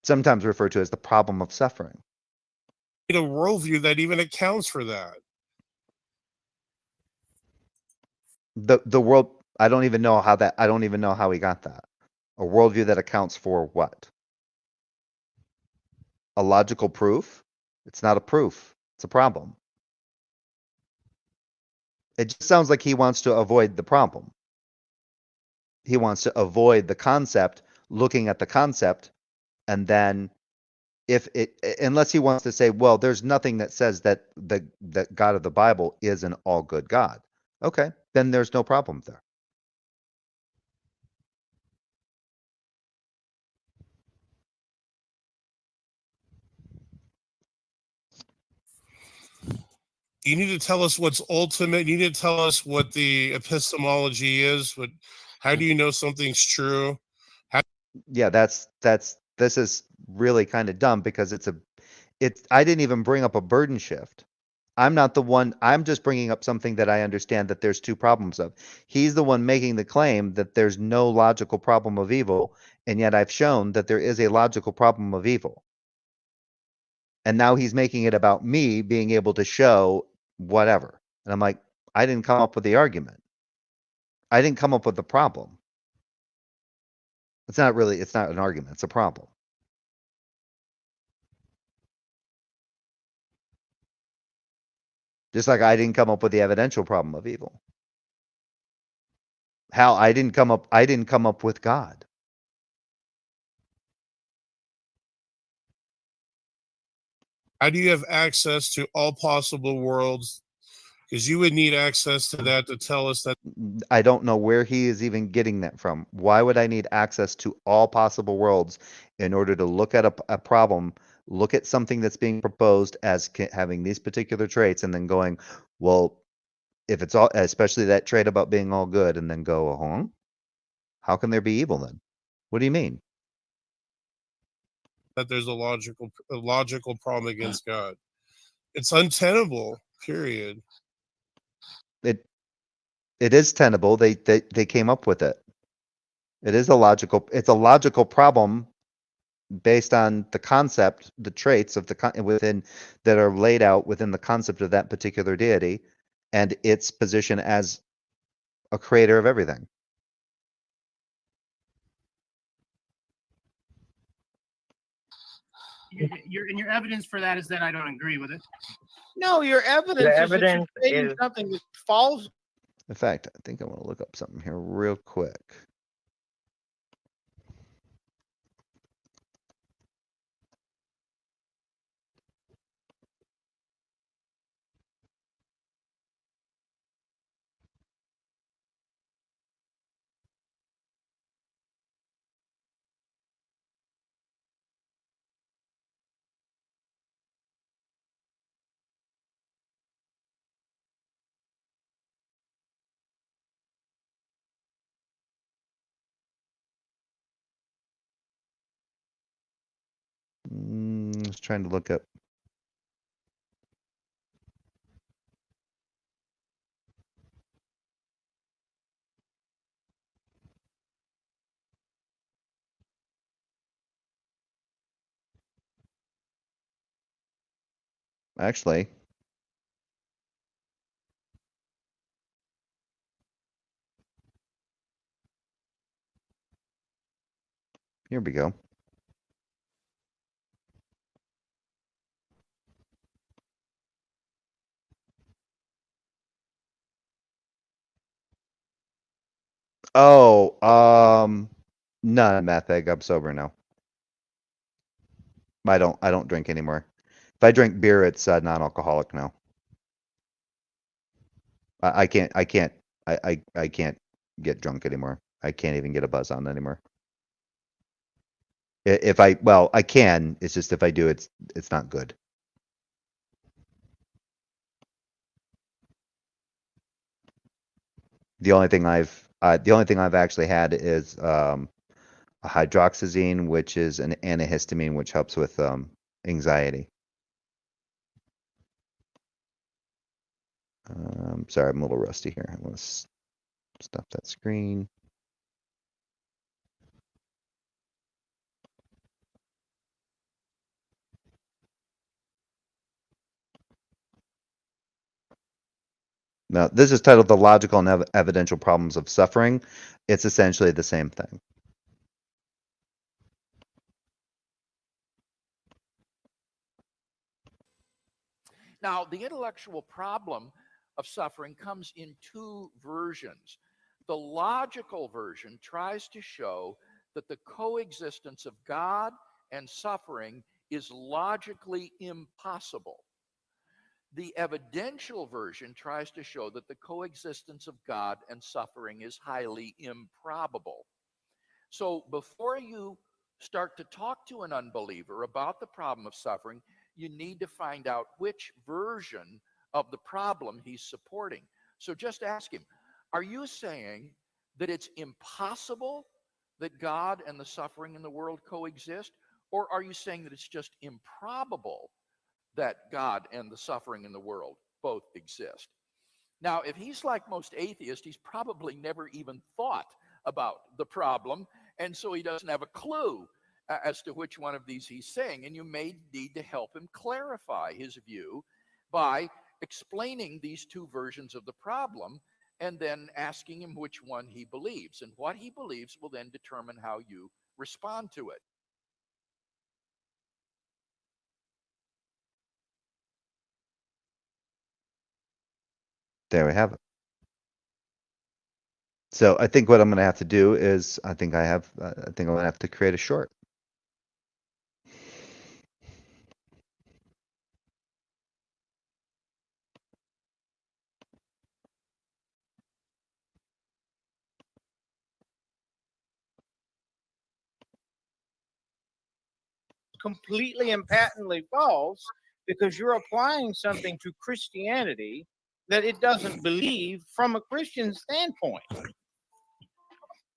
Sometimes referred to as the problem of suffering. A worldview that even accounts for that. The world, I don't even know how he got that. A worldview that accounts for what? a logical proof. It's not a proof. It's a problem. It just sounds like he wants to avoid the problem. He wants to avoid the concept, looking at the concept, and then unless he wants to say, well, there's nothing that says that that God of the Bible is an all good God. Okay, then there's no problem there. You need to tell us what's ultimate. You need to tell us what the epistemology is. How do you know something's true? Yeah, this is really kind of dumb because I didn't even bring up a burden shift. I'm not the one. I'm just bringing up something that I understand that there's two problems of. He's the one making the claim that there's no logical problem of evil, and yet I've shown that there is a logical problem of evil. And now he's making it about me being able to show whatever. And I'm like, I didn't come up with the argument. I didn't come up with the problem. It's not an argument. It's a problem. Just like I didn't come up with the evidential problem of evil. How I didn't come up with God. How do you have access to all possible worlds? Because you would need access to that to tell us that. I don't know where he is even getting that from. Why would I need access to all possible worlds in order to look at a problem, look at something that's being proposed as having these particular traits, and then going, well, if it's all, especially that trait about being all good, and then go, huh? How can there be evil then? What do you mean? That there's a logical problem against God. It's untenable, period. It is tenable. They came up with it. It's a logical problem based on the concept, the traits of within that are laid out within the concept of that particular deity and its position as a creator of everything. Your evidence for that is that I don't agree with it. No, your evidence is stating something that falls. In fact, I think I want to look up something here real quick. Just trying to look up. Actually, here we go. Oh, none, meth egg. I'm sober now. I don't drink anymore. If I drink beer, it's non-alcoholic now. I can't get drunk anymore. I can't even get a buzz on anymore. I can. It's just if I do, it's not good. The only thing I've actually had is a hydroxyzine, which is an antihistamine, which helps with anxiety. Sorry, I'm a little rusty here. I'm gonna stop that screen. Now, this is titled The Logical and Evidential Problems of Suffering. It's essentially the same thing. Now, the intellectual problem of suffering comes in two versions. The logical version tries to show that the coexistence of God and suffering is logically impossible. The evidential version tries to show that the coexistence of God and suffering is highly improbable. So before you start to talk to an unbeliever about the problem of suffering, you need to find out which version of the problem he's supporting. So just ask him, are you saying that it's impossible that God and the suffering in the world coexist? Or are you saying that it's just improbable that God and the suffering in the world both exist? Now, if he's like most atheists, he's probably never even thought about the problem, and so he doesn't have a clue as to which one of these he's saying, and you may need to help him clarify his view by explaining these two versions of the problem and then asking him which one he believes. And what he believes will then determine how you respond to it. There we have it. So I think what I'm going to have to do is I think I'm going to have to create a short. Completely and patently false because you're applying something to Christianity that it doesn't believe from a Christian standpoint.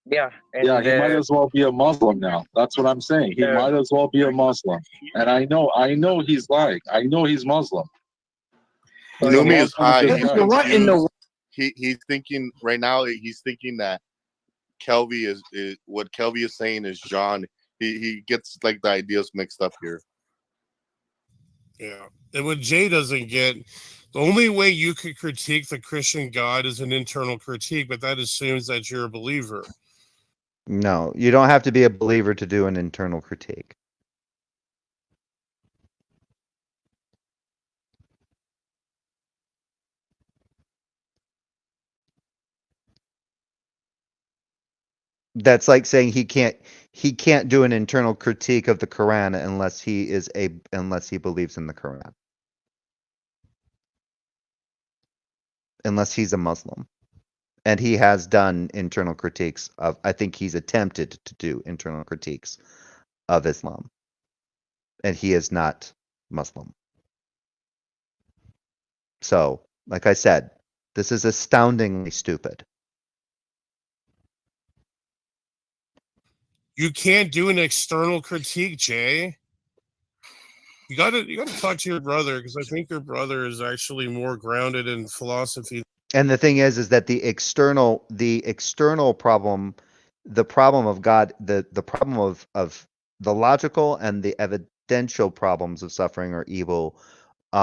Yeah. Yeah, he might as well be a Muslim now. That's what I'm saying. He might as well be a Muslim. And I know he's lying. I know he's Muslim. Numi is high. He's thinking right now. He's thinking that Kelvy is what Kelvy is saying is John. He gets like the ideas mixed up here. Yeah, and what Jay doesn't get, the only way you could critique the Christian God is an internal critique, but that assumes that you're a believer. No, you don't have to be a believer to do an internal critique. That's like saying he can't do an internal critique of the Quran unless he believes in the Quran. Unless he's a Muslim. And he has done internal critiques of, I think he's attempted to do internal critiques of Islam. And he is not Muslim. So, like I said, this is astoundingly stupid. You can't do an external critique, Jay. You gotta talk to your brother, because I think your brother is actually more grounded in philosophy. And the thing is that the external problem, the problem of God, the problem of the logical and the evidential problems of suffering or evil, do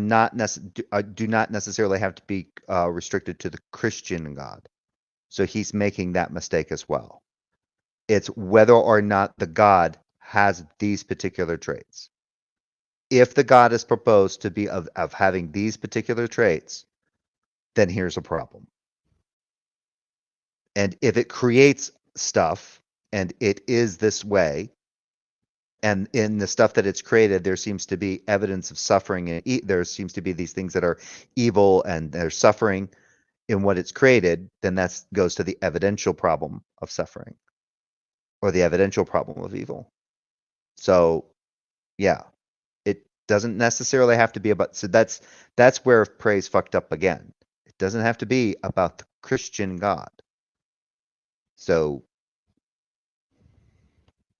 not necessarily have to be restricted to the Christian God. So he's making that mistake as well. It's whether or not the God has these particular traits. If the God is proposed to be of having these particular traits, then here's a problem. And if it creates stuff and it is this way, and in the stuff that it's created, there seems to be evidence of suffering, and there seems to be these things that are evil and there's suffering in what it's created, then that goes to the evidential problem of suffering or the evidential problem of evil. So, yeah, it doesn't necessarily have to be about, so that's where praise fucked up again. It doesn't have to be about the Christian God. So,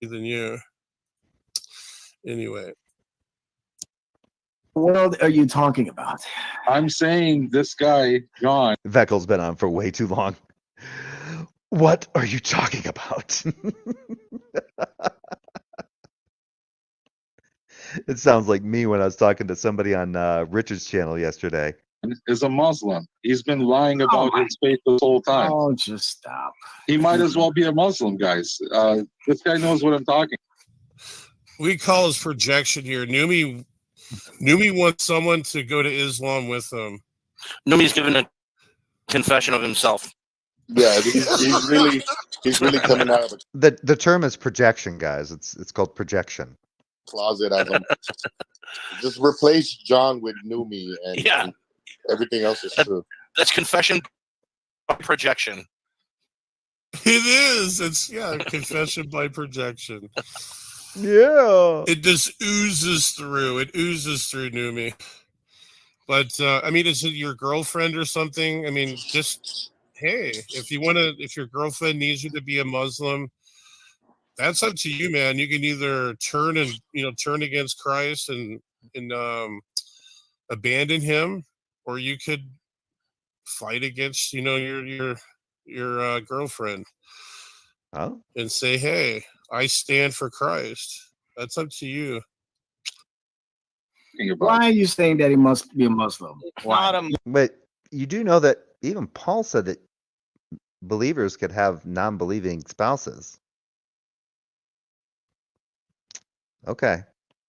Than you. Anyway. What are you talking about? I'm saying this guy, John. Veckel's been on for way too long. What are you talking about? It sounds like me when I was talking to somebody on Richard's channel yesterday. Is a Muslim. He's been lying about his faith this whole time. Oh, just stop. He might as well be a Muslim, guys. This guy knows what I'm talking. We call his projection here. Numi wants someone to go to Islam with him. Numi's giving a confession of himself. Yeah, he's really coming out of The term is projection, guys. It's called projection. the closet as him. Just replace John with Numi, and everything else is true. That's confession by projection. It is. It's confession by projection. Yeah. It just oozes through. It oozes through Numi. But I mean, is it your girlfriend or something? I mean, just hey, if your girlfriend needs you to be a Muslim, that's up to you, man. You can either turn against Christ and abandon him, or you could fight against your girlfriend. Oh. And say, hey, I stand for Christ. That's up to you. Why are you saying that he must be a Muslim? But you do know that even Paul said that believers could have non-believing spouses. Okay.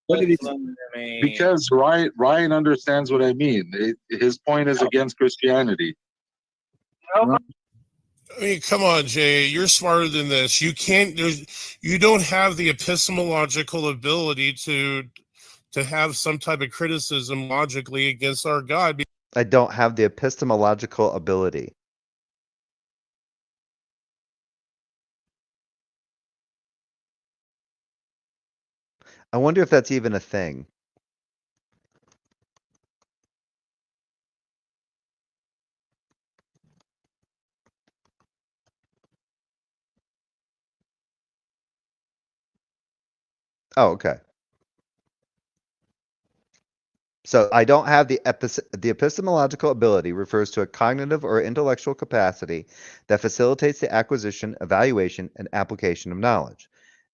What did he say? Because Ryan understands what I mean. His point is against Christianity. I mean, come on, Jay. You're smarter than this. You don't have the epistemological ability to have some type of criticism logically against our God. I don't have the epistemological ability. I wonder if that's even a thing. Oh, okay. So I don't have the epistemological ability refers to a cognitive or intellectual capacity that facilitates the acquisition, evaluation, and application of knowledge.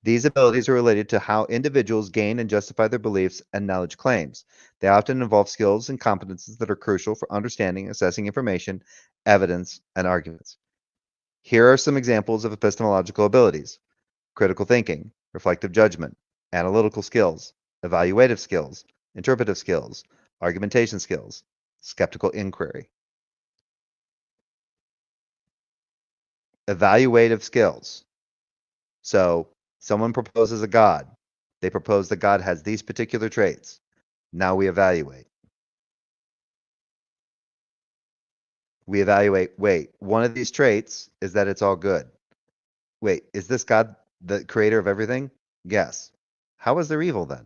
These abilities are related to how individuals gain and justify their beliefs and knowledge claims. They often involve skills and competences that are crucial for understanding, assessing information, evidence, and arguments. Here are some examples of epistemological abilities: critical thinking, reflective judgment, analytical skills, evaluative skills, interpretive skills, argumentation skills, skeptical inquiry. Evaluative skills. So someone proposes a God. They propose that God has these particular traits. Now we evaluate. Wait, one of these traits is that it's all good. Wait, is this God the creator of everything? Yes. How is there evil then?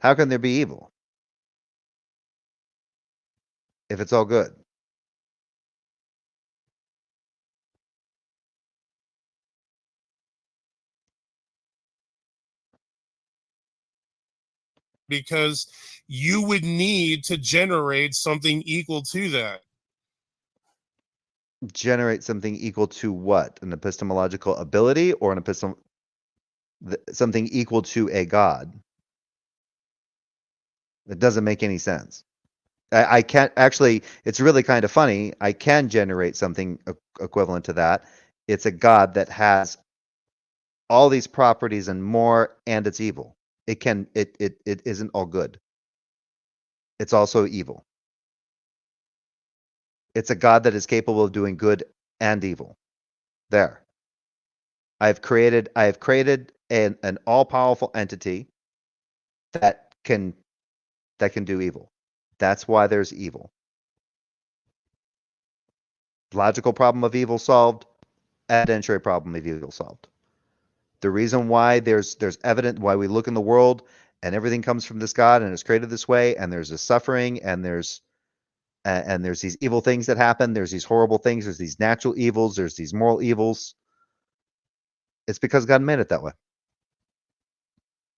How can there be evil if it's all good? Because you would need to generate something equal to that. Generate something equal to what? An epistemological ability or something equal to a God? It doesn't make any sense. I can't actually, it's really kind of funny. I can generate something equivalent to that. It's a God that has all these properties and more, and it's evil. It isn't all good. It's also evil. It's a God that is capable of doing good and evil. There. I have created an all-powerful entity that can do evil. That's why there's evil. Logical problem of evil solved, evidentiary problem of evil solved. The reason why there's evident why we look in the world and everything comes from this God and it's created this way, and there's this suffering, and there's these evil things that happen, there's these horrible things, there's these natural evils, there's these moral evils. It's because God made it that way.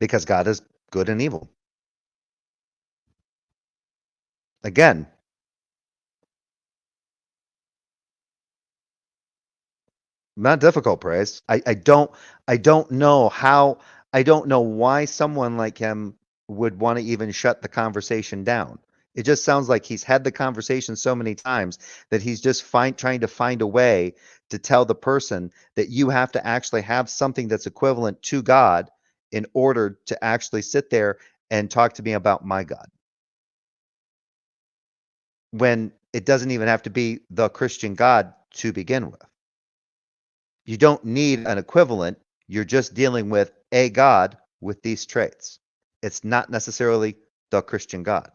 Because God is good and evil. Again, not difficult, Praise. I don't know why someone like him would want to even shut the conversation down. It just sounds like he's had the conversation so many times that he's just trying to find a way to tell the person that you have to actually have something that's equivalent to God in order to actually sit there and talk to me about my God. When it doesn't even have to be the Christian God to begin with. You don't need an equivalent. You're just dealing with a God with these traits. It's not necessarily the Christian God.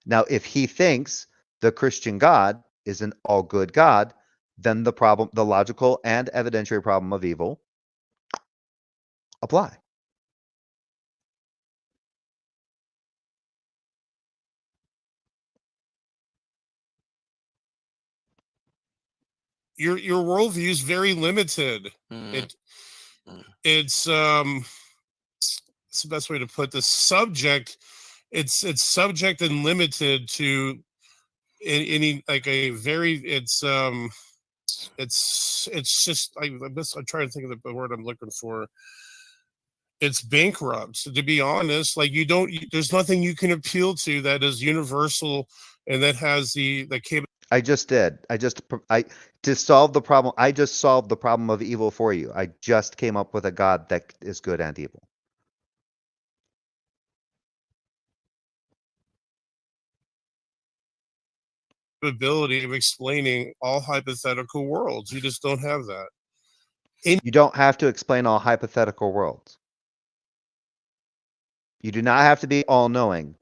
Now, if he thinks the Christian God is an all good God, then the problem, the logical and evidentiary problem of evil apply. Your worldview is very limited. It's the best way to put this. Subject. It's subject and limited to any like a very. It's just I'm trying to think of the word I'm looking for. It's bankrupt, to be honest. Like there's nothing you can appeal to that is universal and that has the capability. I just did. To solve the problem. I just solved the problem of evil for you. I just came up with a God that is good and evil. Ability of explaining all hypothetical worlds. You just don't have that. You don't have to explain all hypothetical worlds. You do not have to be all-knowing.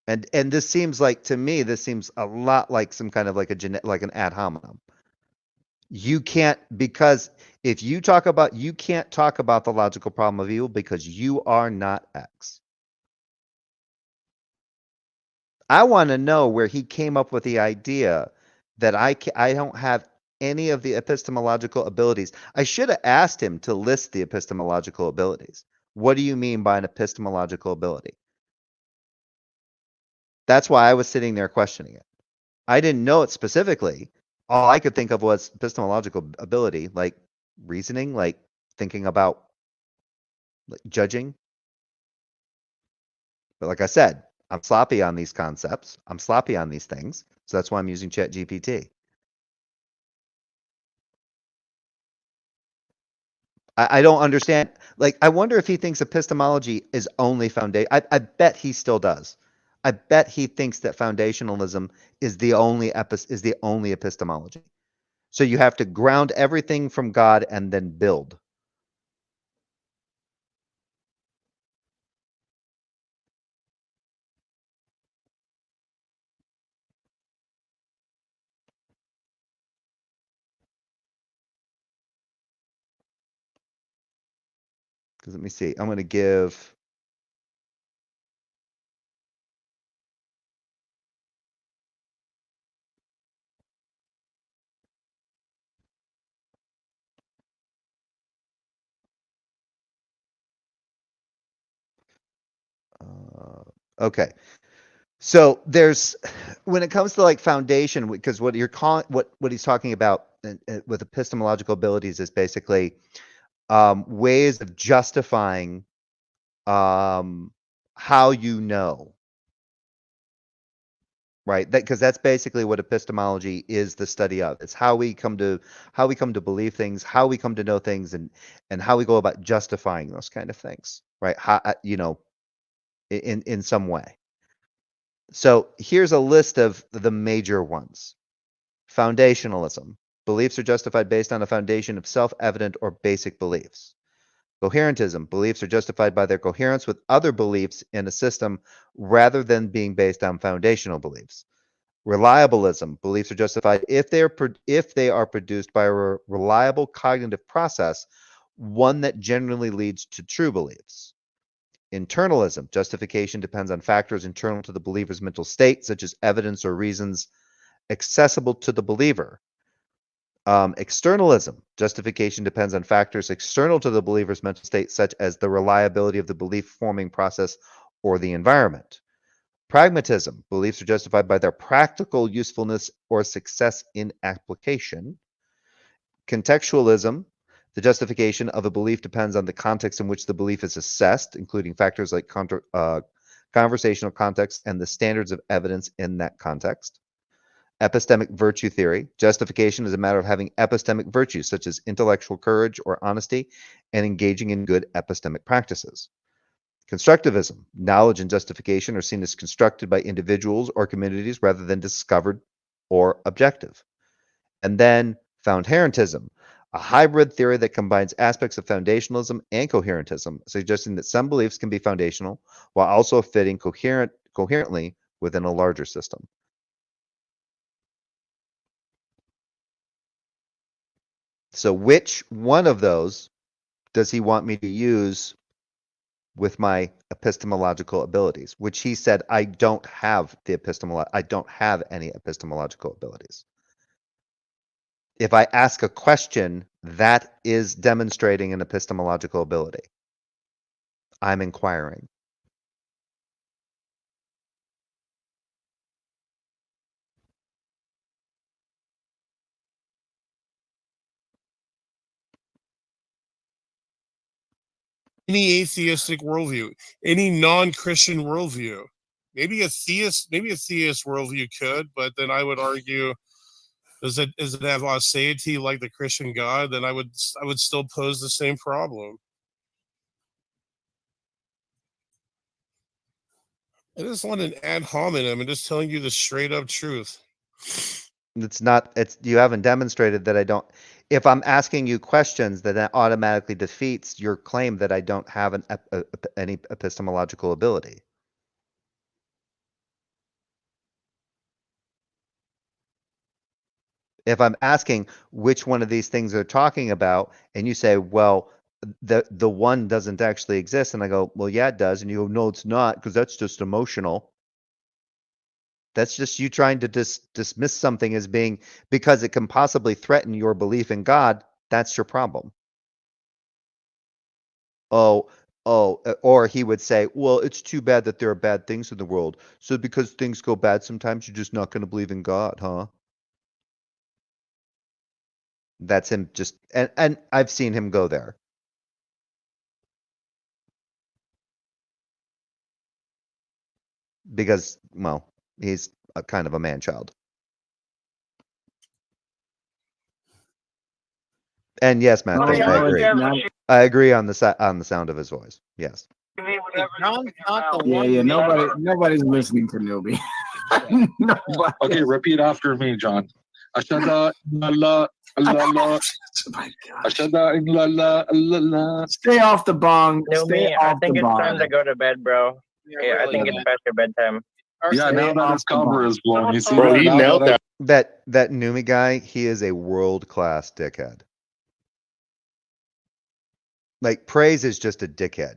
And this seems like, to me, this seems a lot like some kind of like like an ad hominem. You can't, because if you talk about, you can't talk about the logical problem of evil because you are not X. I want to know where he came up with the idea that I don't have any of the epistemological abilities. I should have asked him to list the epistemological abilities. What do you mean by an epistemological ability? That's why I was sitting there questioning it. I didn't know it specifically. All I could think of was epistemological ability, like reasoning, like thinking about, like judging. But like I said, I'm sloppy on these concepts. I'm sloppy on these things. So that's why I'm using ChatGPT. I don't understand. Like, I wonder if he thinks epistemology is only foundation. I bet he still does. I bet he thinks that foundationalism is the only epistemology. So you have to ground everything from God and then build. Because let me see. I'm going to give. Okay. So there's, when it comes to like foundation, because what you're calling, what he's talking about with epistemological abilities is basically ways of justifying how you know, right? That, because that's basically what epistemology is, the study of. It's how we come to believe things, how we come to know things, and how we go about justifying those kind of things, right? How, in some way. So here's a list of the major ones. Foundationalism. Beliefs are justified based on a foundation of self-evident or basic beliefs. Coherentism. Beliefs are justified by their coherence with other beliefs in a system rather than being based on foundational beliefs. Reliabilism. Beliefs are justified if they are produced by a reliable cognitive process, one that generally leads to true beliefs. Internalism. Justification depends on factors internal to the believer's mental state, such as evidence or reasons accessible to the believer. Externalism. Justification depends on factors external to the believer's mental state, such as the reliability of the belief-forming process or the environment. Pragmatism. Beliefs are justified by their practical usefulness or success in application. Contextualism. The justification of a belief depends on the context in which the belief is assessed, including factors like conversational context and the standards of evidence in that context. epistemic virtue theory. Justification is a matter of having epistemic virtues such as intellectual courage or honesty and engaging in good epistemic practices. Constructivism. Knowledge and justification are seen as constructed by individuals or communities rather than discovered or objective. And then foundherentism, a hybrid theory that combines aspects of foundationalism and coherentism, suggesting that some beliefs can be foundational while also fitting coherently within a larger system. So which one of those does he want me to use with my epistemological abilities? Which he said I don't have any epistemological abilities. If I ask a question, that is demonstrating an epistemological ability. I'm inquiring. Any atheistic worldview, any non-Christian worldview, maybe a theist worldview could, but then I would argue, does it have aseity like the Christian God? Then I would still pose the same problem. I just want an ad hominem and just telling you the straight up truth. You haven't demonstrated that I don't. If I'm asking you questions, that automatically defeats your claim that I don't have any epistemological ability. If I'm asking which one of these things they're talking about, and you say, well, the one doesn't actually exist, and I go, well, yeah, it does, and you go, no, it's not, because that's just emotional. That's just you trying to dismiss something as being because it can possibly threaten your belief in God. That's your problem. Or he would say, well, it's too bad that there are bad things in the world. So because things go bad, sometimes you're just not going to believe in God, huh? That's him just, and I've seen him go there. Because, well, he's a kind of a man-child. And yes, Matt, I agree. I agree on the sound of his voice. Yes. Nobody's listening to Newbie. Okay, repeat after me, John. Ashada la la. Ashada la la. Stay off the bong. Newbie, I think it's time to go to bed, bro. Yeah, I think it's past your bedtime. Yeah, now that his cover is blown, you see, Bro, he nailed that. That Numi guy, he is a world-class dickhead. Like, Praise is just a dickhead.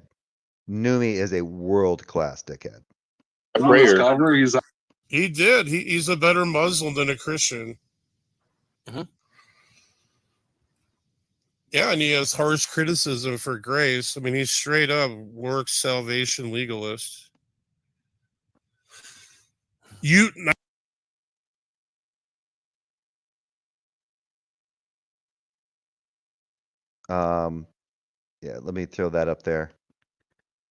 Numi is a world-class dickhead. He did. He's a better Muslim than a Christian. Mm-hmm. Yeah, and he has harsh criticism for grace. I mean, he's straight up works salvation legalist. Yeah, let me throw that up there.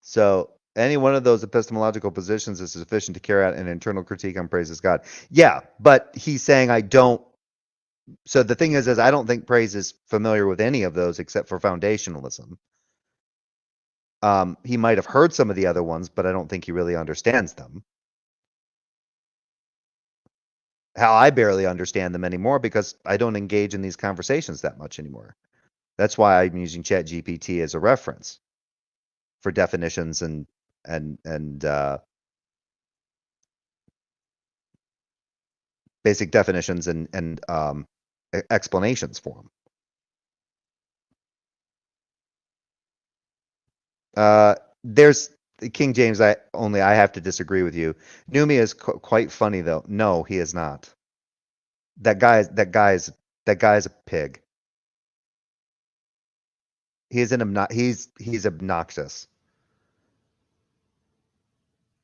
So any one of those epistemological positions is sufficient to carry out an internal critique on praise as God. Yeah, but he's saying I don't. So the thing is I don't think Praise is familiar with any of those except for foundationalism. He might have heard some of the other ones, but I don't think he really understands them. How I barely understand them anymore because I don't engage in these conversations that much anymore. That's why I'm using ChatGPT as a reference for definitions and basic definitions and explanations for them. There's King James. I have to disagree with you. Numi is quite funny though. No, he is not. That guy's a pig. He's obnoxious.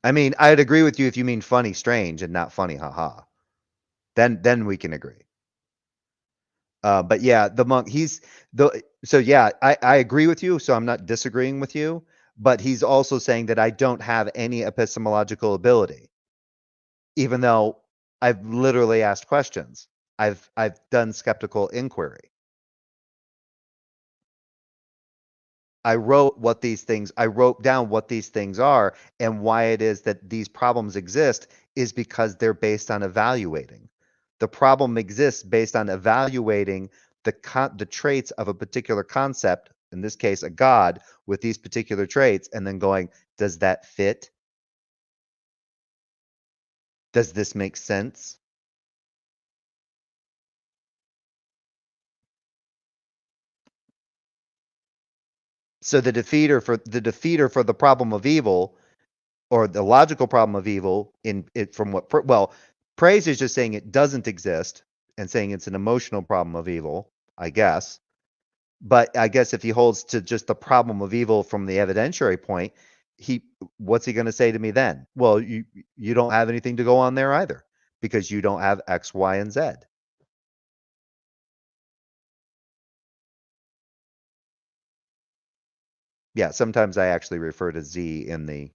I mean, I'd agree with you if you mean funny, strange, and not funny, haha. Then we can agree. But yeah, the monk, so yeah, I agree with you, so I'm not disagreeing with you, but he's also saying that I don't have any epistemological ability, even though I've literally asked questions. I've done skeptical inquiry. I wrote down what these things are, and why it is that these problems exist is because they're based on evaluating. The problem exists based on evaluating the traits of a particular concept, in this case, a God with these particular traits, and then going, does that fit? Does this make sense? So the defeater for the problem of evil, or the logical problem of evil, praise is just saying it doesn't exist and saying it's an emotional problem of evil, I guess. But I guess if he holds to just the problem of evil from the evidentiary point, what's he going to say to me then? Well, you don't have anything to go on there either, because you don't have X, Y, and Z. Yeah, sometimes I actually refer to Z in the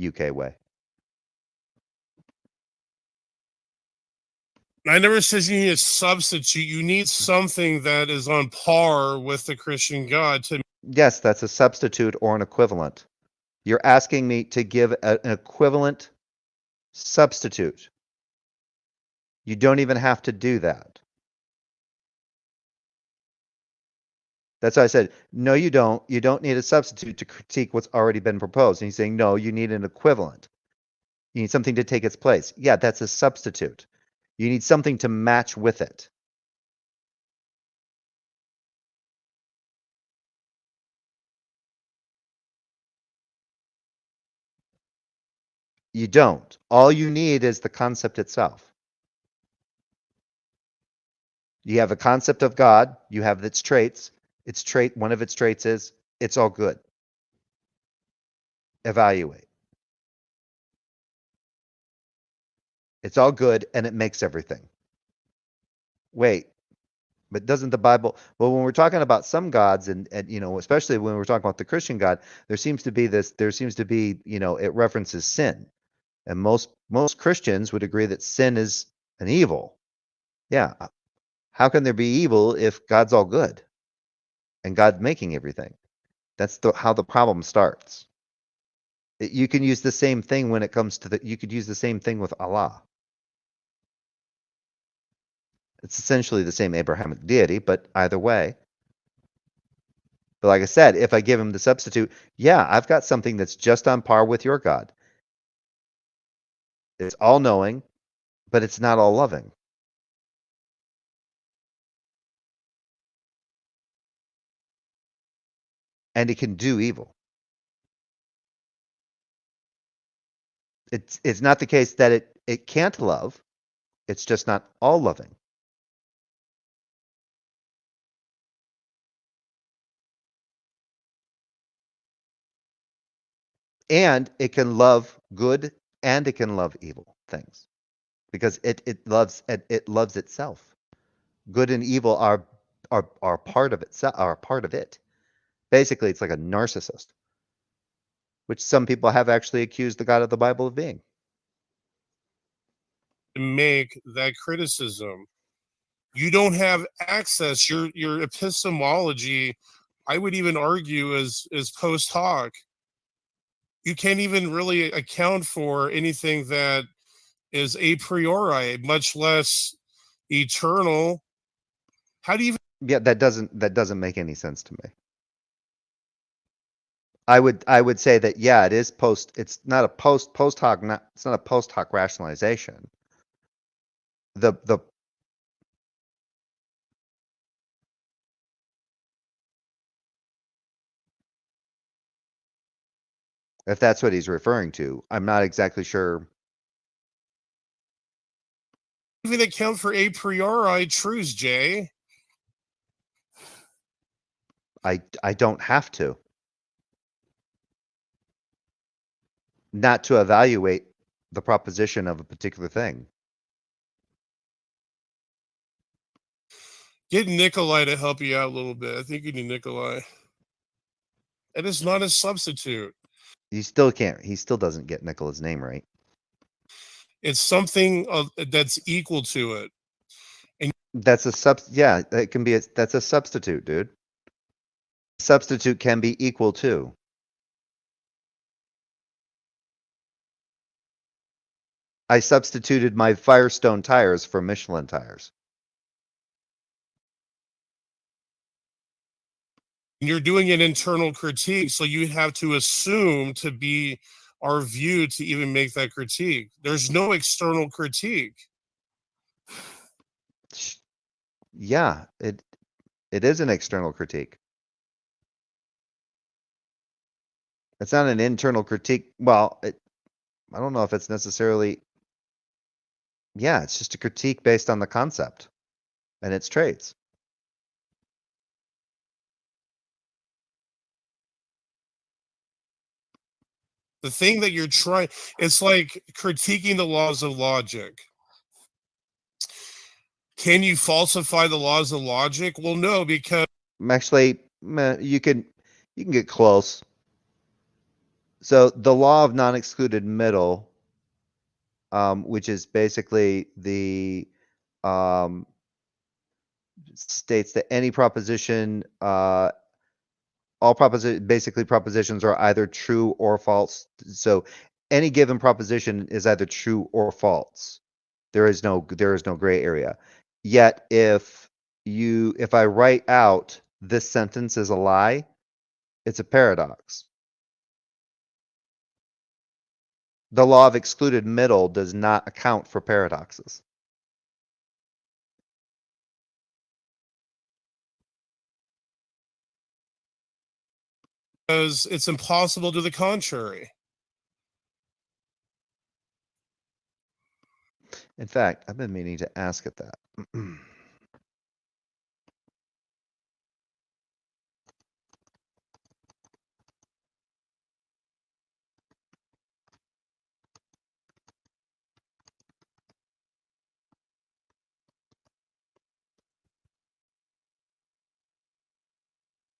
UK way. I never says you need a substitute. You need something that is on par with the Christian God to. Yes, that's a substitute or an equivalent. You're asking me to give an equivalent substitute. You don't even have to do that. That's why I said, no, you don't. You don't need a substitute to critique what's already been proposed. And he's saying, no, you need an equivalent. You need something to take its place. Yeah, that's a substitute. You need something to match with it. You don't. All you need is the concept itself. You have a concept of God. You have its traits. One of its traits is it's all good. Evaluate. It's all good and it makes everything. Wait, but doesn't the Bible, well, when we're talking about some gods and especially when we're talking about the Christian God, there seems to be, it references sin. And most Christians would agree that sin is an evil. Yeah. How can there be evil if God's all good and God making everything? That's how the problem starts. You can use the same thing when it comes to you could use the same thing with Allah. It's essentially the same Abrahamic deity, but either way. But like I said, if I give him the substitute, yeah, I've got something that's just on par with your God. It's all-knowing, but it's not all-loving. And it can do evil. It's not the case that it can't love. It's just not all-loving. And it can love good and it can love evil things, because it loves itself. Good and evil are part of itself, are part of it. Basically, it's like a narcissist, which some people have actually accused the God of the Bible of being. Make that criticism. You don't have access. Your epistemology, I would even argue, is post hoc. You can't even really account for anything that is a priori, much less eternal. How do you even? Yeah, that doesn't make any sense to me. I would say that, yeah, it is it's not a post hoc, it's not a post hoc rationalization. If that's what he's referring to, I'm not exactly sure. Even account for a priori truths, Jay. I don't have to. Not to evaluate the proposition of a particular thing. Get Nikolai to help you out a little bit. I think you need Nikolai. It is not a substitute. He still can't. He still doesn't get Nicola's name right. It's something that's equal to it. And that's a yeah, it can be that's a substitute, dude. Substitute can be equal to. I substituted my Firestone tires for Michelin tires. you're doing an internal critique, so you have to assume to be our view to even make that critique. There's no external critique. Yeah, it is an external critique. It's not an internal critique. Well, I don't know if it's necessarily. Yeah, it's just a critique based on the concept and its traits. The thing that you're trying, it's like critiquing the laws of logic. Can you falsify the laws of logic? Well, no, because actually, you can get close. So the law of non-excluded middle, which is basically the states that any proposition, basically propositions are either true or false. So any given proposition is either true or false. There is no gray area. Yet if I write out this sentence is a lie, it's a paradox. The law of excluded middle does not account for paradoxes. Because it's impossible to the contrary. In fact, I've been meaning to ask it that.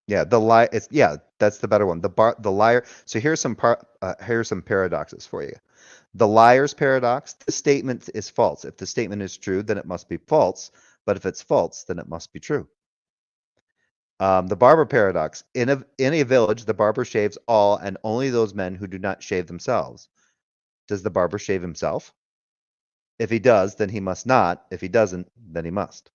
Yeah, the lie. It's that's the better one. The liar. So here's some paradoxes for you. The liar's paradox. The statement is false. If the statement is true, then it must be false. But if it's false, then it must be true. The barber paradox. In a village, the barber shaves all and only those men who do not shave themselves. Does the barber shave himself? If he does, then he must not. If he doesn't, then he must.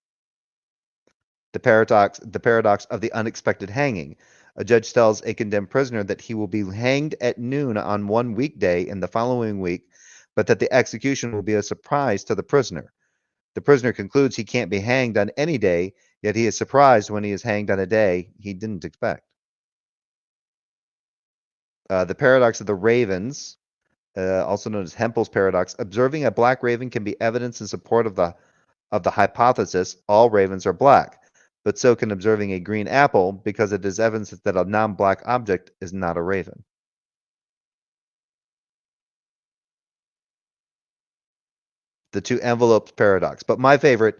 The paradox of the unexpected hanging. A judge tells a condemned prisoner that he will be hanged at noon on one weekday in the following week, but that the execution will be a surprise to the prisoner. The prisoner concludes he can't be hanged on any day, yet he is surprised when he is hanged on a day he didn't expect. The paradox of the ravens, also known as Hempel's paradox. Observing a black raven can be evidence in support of the hypothesis all ravens are black. But so can observing a green apple, because it is evidence that a non-black object is not a raven. The two envelopes paradox. But my favorite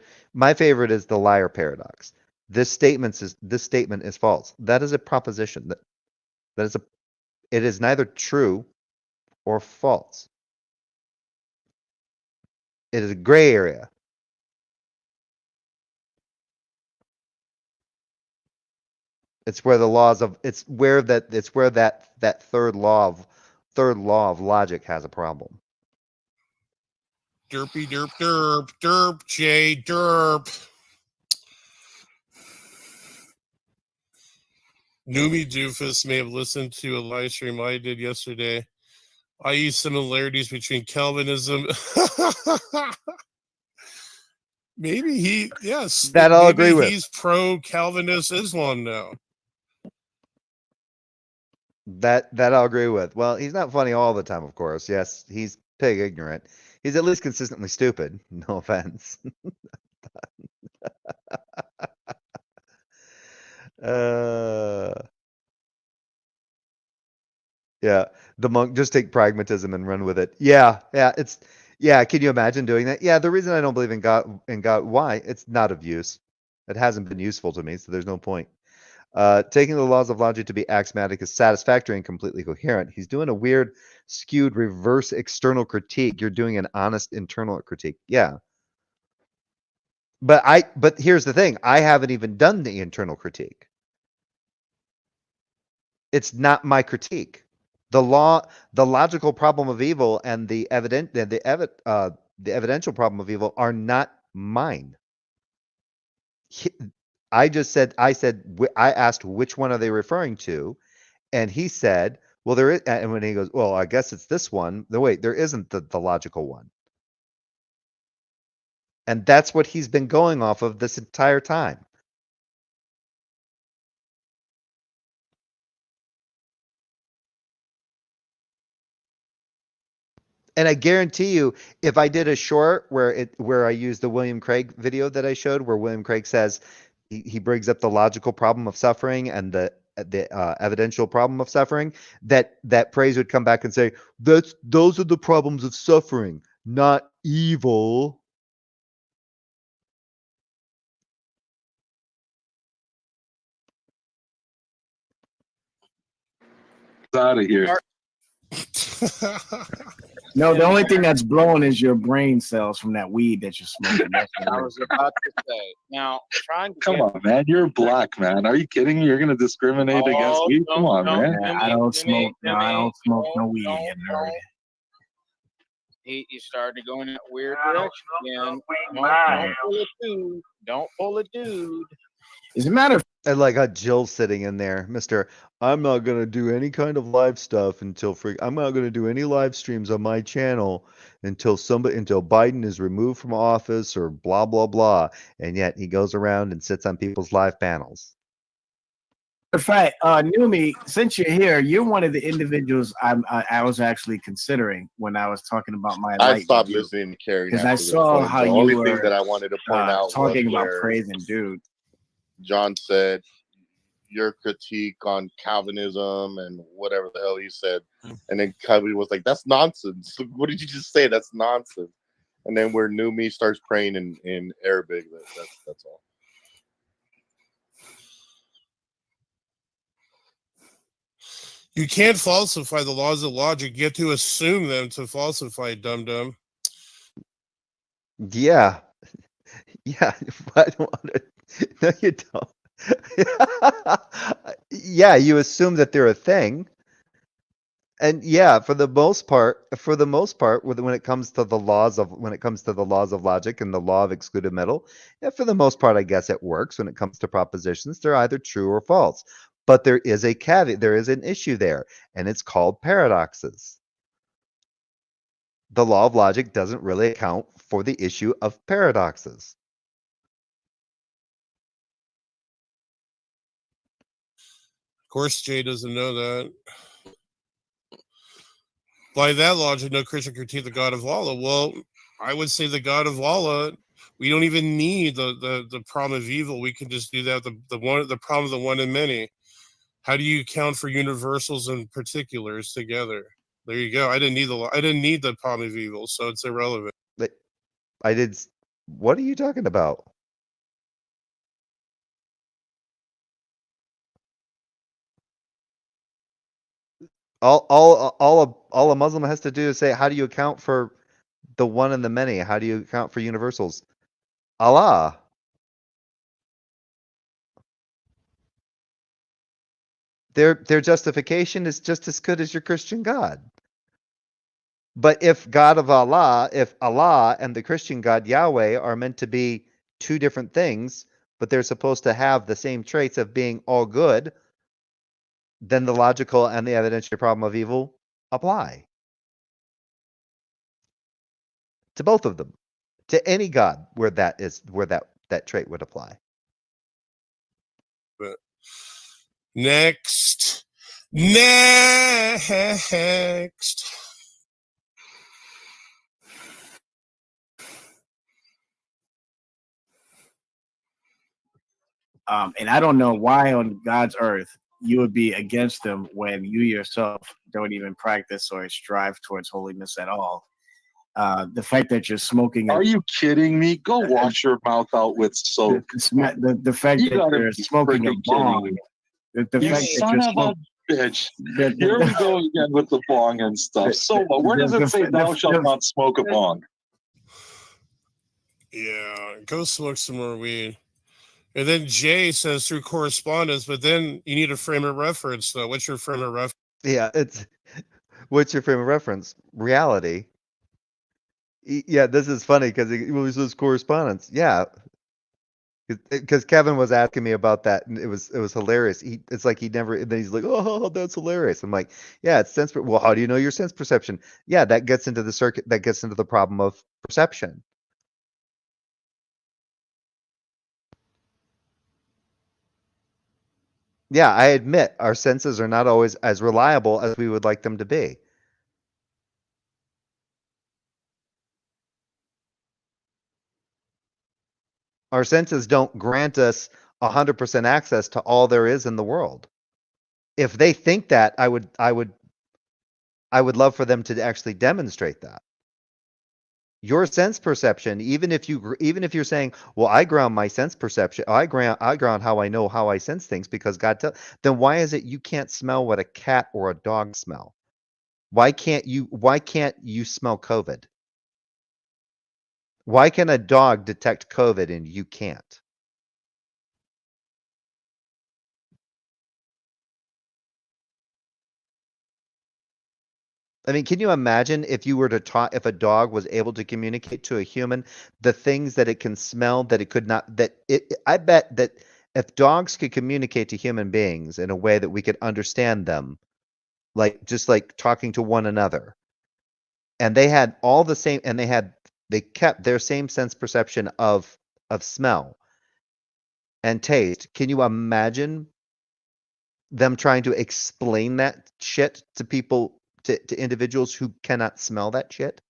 is the liar paradox. This statement is false. That is a proposition. It is neither true or false. It is a gray area. It's where that third law of logic has a problem. Derpy derp derp derp J derp. Noomy Doofus may have listened to a live stream I did yesterday, i.e. similarities between Calvinism. Maybe that I'll agree with. He's pro-Calvinist Islam now. That I'll agree with. Well, he's not funny all the time, of course. Yes, he's pig ignorant. He's at least consistently stupid. No offense. Yeah, the monk, just take pragmatism and run with it. Yeah, can you imagine doing that? Yeah, the reason I don't believe in God, why? It's not of use. It hasn't been useful to me, so there's no point. Taking the laws of logic to be axiomatic is satisfactory and completely coherent. He's doing a weird, skewed, reverse external critique. You're doing an honest internal critique. Yeah. But here's the thing. I haven't even done the internal critique. It's not my critique. The logical problem of evil and the evidential problem of evil are not mine. I asked which one are they referring to, and he said, well, there is, and when he goes, well, I guess it's this one. No, wait, there isn't the logical one. And that's what he's been going off of this entire time. And I guarantee you, if I did a short where I used the William Craig video that I showed, where William Craig says he brings up the logical problem of suffering and the evidential problem of suffering, that praise would come back and say, those are the problems of suffering, not evil. Out of here. No, the only thing that's blowing is your brain cells from that weed that you're smoking. I was about to say. Now, trying to Come on, man. You're black, man. Are you kidding me? You're going to discriminate against weed? Come on, man. I don't smoke. No, I don't smoke no weed. He started to go in that weird direction again. Don't pull a dude. As a matter of And like Jill sitting in there, Mr. I'm not going to do any kind of live stuff until I'm not going to do any live streams on my channel until Biden is removed from office or blah, blah, blah. And yet he goes around and sits on people's live panels. In fact, Numi, since you're here, you're one of the individuals I was actually considering when I was talking about my. I stopped listening to Carrie because I saw how the you only were thing that I wanted to point out talking was about where praising dude. John said your critique on Calvinism and whatever the hell he said, and then Cubby was like, "That's nonsense. What did you just say? That's nonsense." And then where Numi starts praying in Arabic, that's all. You can't falsify the laws of logic. You have to assume them to falsify, dum-dum. Yeah. Yeah. I don't want to. No, you don't. Yeah, you assume that they're a thing. And yeah, for the most part, when it comes to the laws of logic and the law of excluded metal, yeah, for the most part, I guess it works when it comes to propositions. They're either true or false. But there is a caveat, there is an issue there, and it's called paradoxes. The law of logic doesn't really account for the issue of paradoxes. Of course, Jay doesn't know that. By that logic, no Christian critique the God of Allah. Well, I would say the God of Allah, we don't even need the problem of evil. We can just do that. The problem of the one and many. How do you account for universals and particulars together? There you go. I didn't need the problem of evil, so it's irrelevant. But what are you talking about? All a Muslim has to do is say, how do you account for the one and the many? How do you account for universals? Allah. Their justification is just as good as your Christian God. But if Allah and the Christian God Yahweh are meant to be two different things, but they're supposed to have the same traits of being all good, then the logical and the evidentiary problem of evil apply to both of them, to any God where that trait would apply. But next. And I don't know why on God's earth you would be against them when you yourself don't even practice or strive towards holiness at all. The fact that you're smoking. Are you kidding me? Go wash your mouth out with soap. The fact that you're smoking a bong The You fact that son you're of a bitch. the- Here we go again with the bong and stuff. So what? Where does it say thou shalt not smoke a bong? Yeah, go smoke some more weed. And then Jay says through correspondence, but then you need a frame of reference, though. What's your frame of reference? Yeah, what's your frame of reference? Reality. Yeah, this is funny because it was correspondence. Yeah, because Kevin was asking me about that, and it was hilarious. It's like he never. And then he's like, "Oh, that's hilarious." I'm like, "Yeah, it's sense. Well, how do you know your sense perception? Yeah, that gets into the circuit. That gets into the problem of perception. Yeah, I admit our senses are not always as reliable as we would like them to be. Our senses don't grant us 100% access to all there is in the world. If they think that, I would love for them to actually demonstrate that. Your sense perception, even if you're saying, well, I ground my sense perception, I ground how I know how I sense things because then why is it you can't smell what a cat or a dog smell? Why can't you smell COVID? Why can a dog detect COVID and you can't? I mean, can you imagine if you were to talk, if a dog was able to communicate to a human the things that it can smell that it could not, I bet that if dogs could communicate to human beings in a way that we could understand them, like just like talking to one another, and they had all the same, and they kept their same sense perception of smell and taste. Can you imagine them trying to explain that shit to people, to individuals who cannot smell that shit?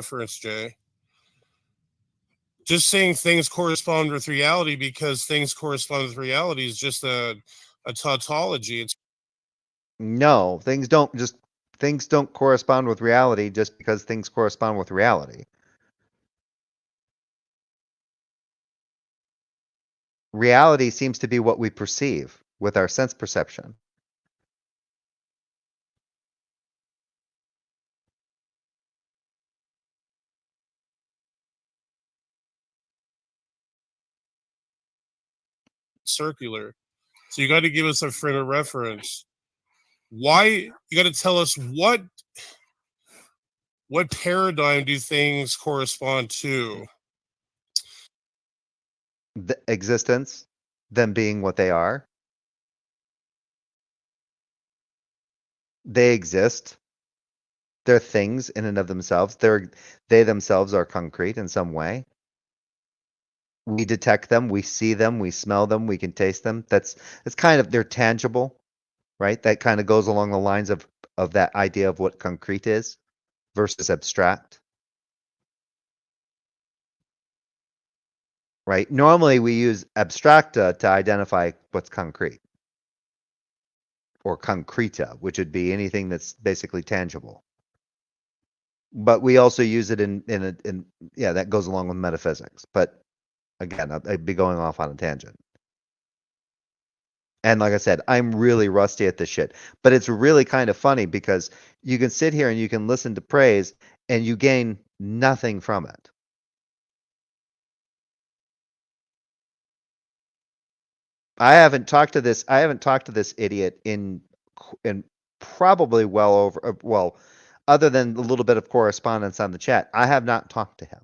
Reference, Jay. Just saying things correspond with reality because things correspond with reality is just a tautology. No, things don't correspond with reality just because things correspond with reality. Reality seems to be what we perceive with our sense perception. Circular. So you got to give us a frame of reference. Why you got to tell us what paradigm do things correspond to? The existence, them being what they are. They exist. They're things in and of themselves. They themselves are concrete in some way. We detect them, we see them, we smell them, we can taste them. It's kind of, they're tangible, right? That kind of goes along the lines of that idea of what concrete is versus abstract. Right? Normally we use abstracta to identify what's concrete. Or concreta, which would be anything that's basically tangible. But we also use it in yeah, that goes along with metaphysics. But again, I'd be going off on a tangent. And like I said, I'm really rusty at this shit. But it's really kind of funny because you can sit here and you can listen to praise and you gain nothing from it. I haven't talked to this idiot in probably well over, well, other than a little bit of correspondence on the chat. I have not talked to him.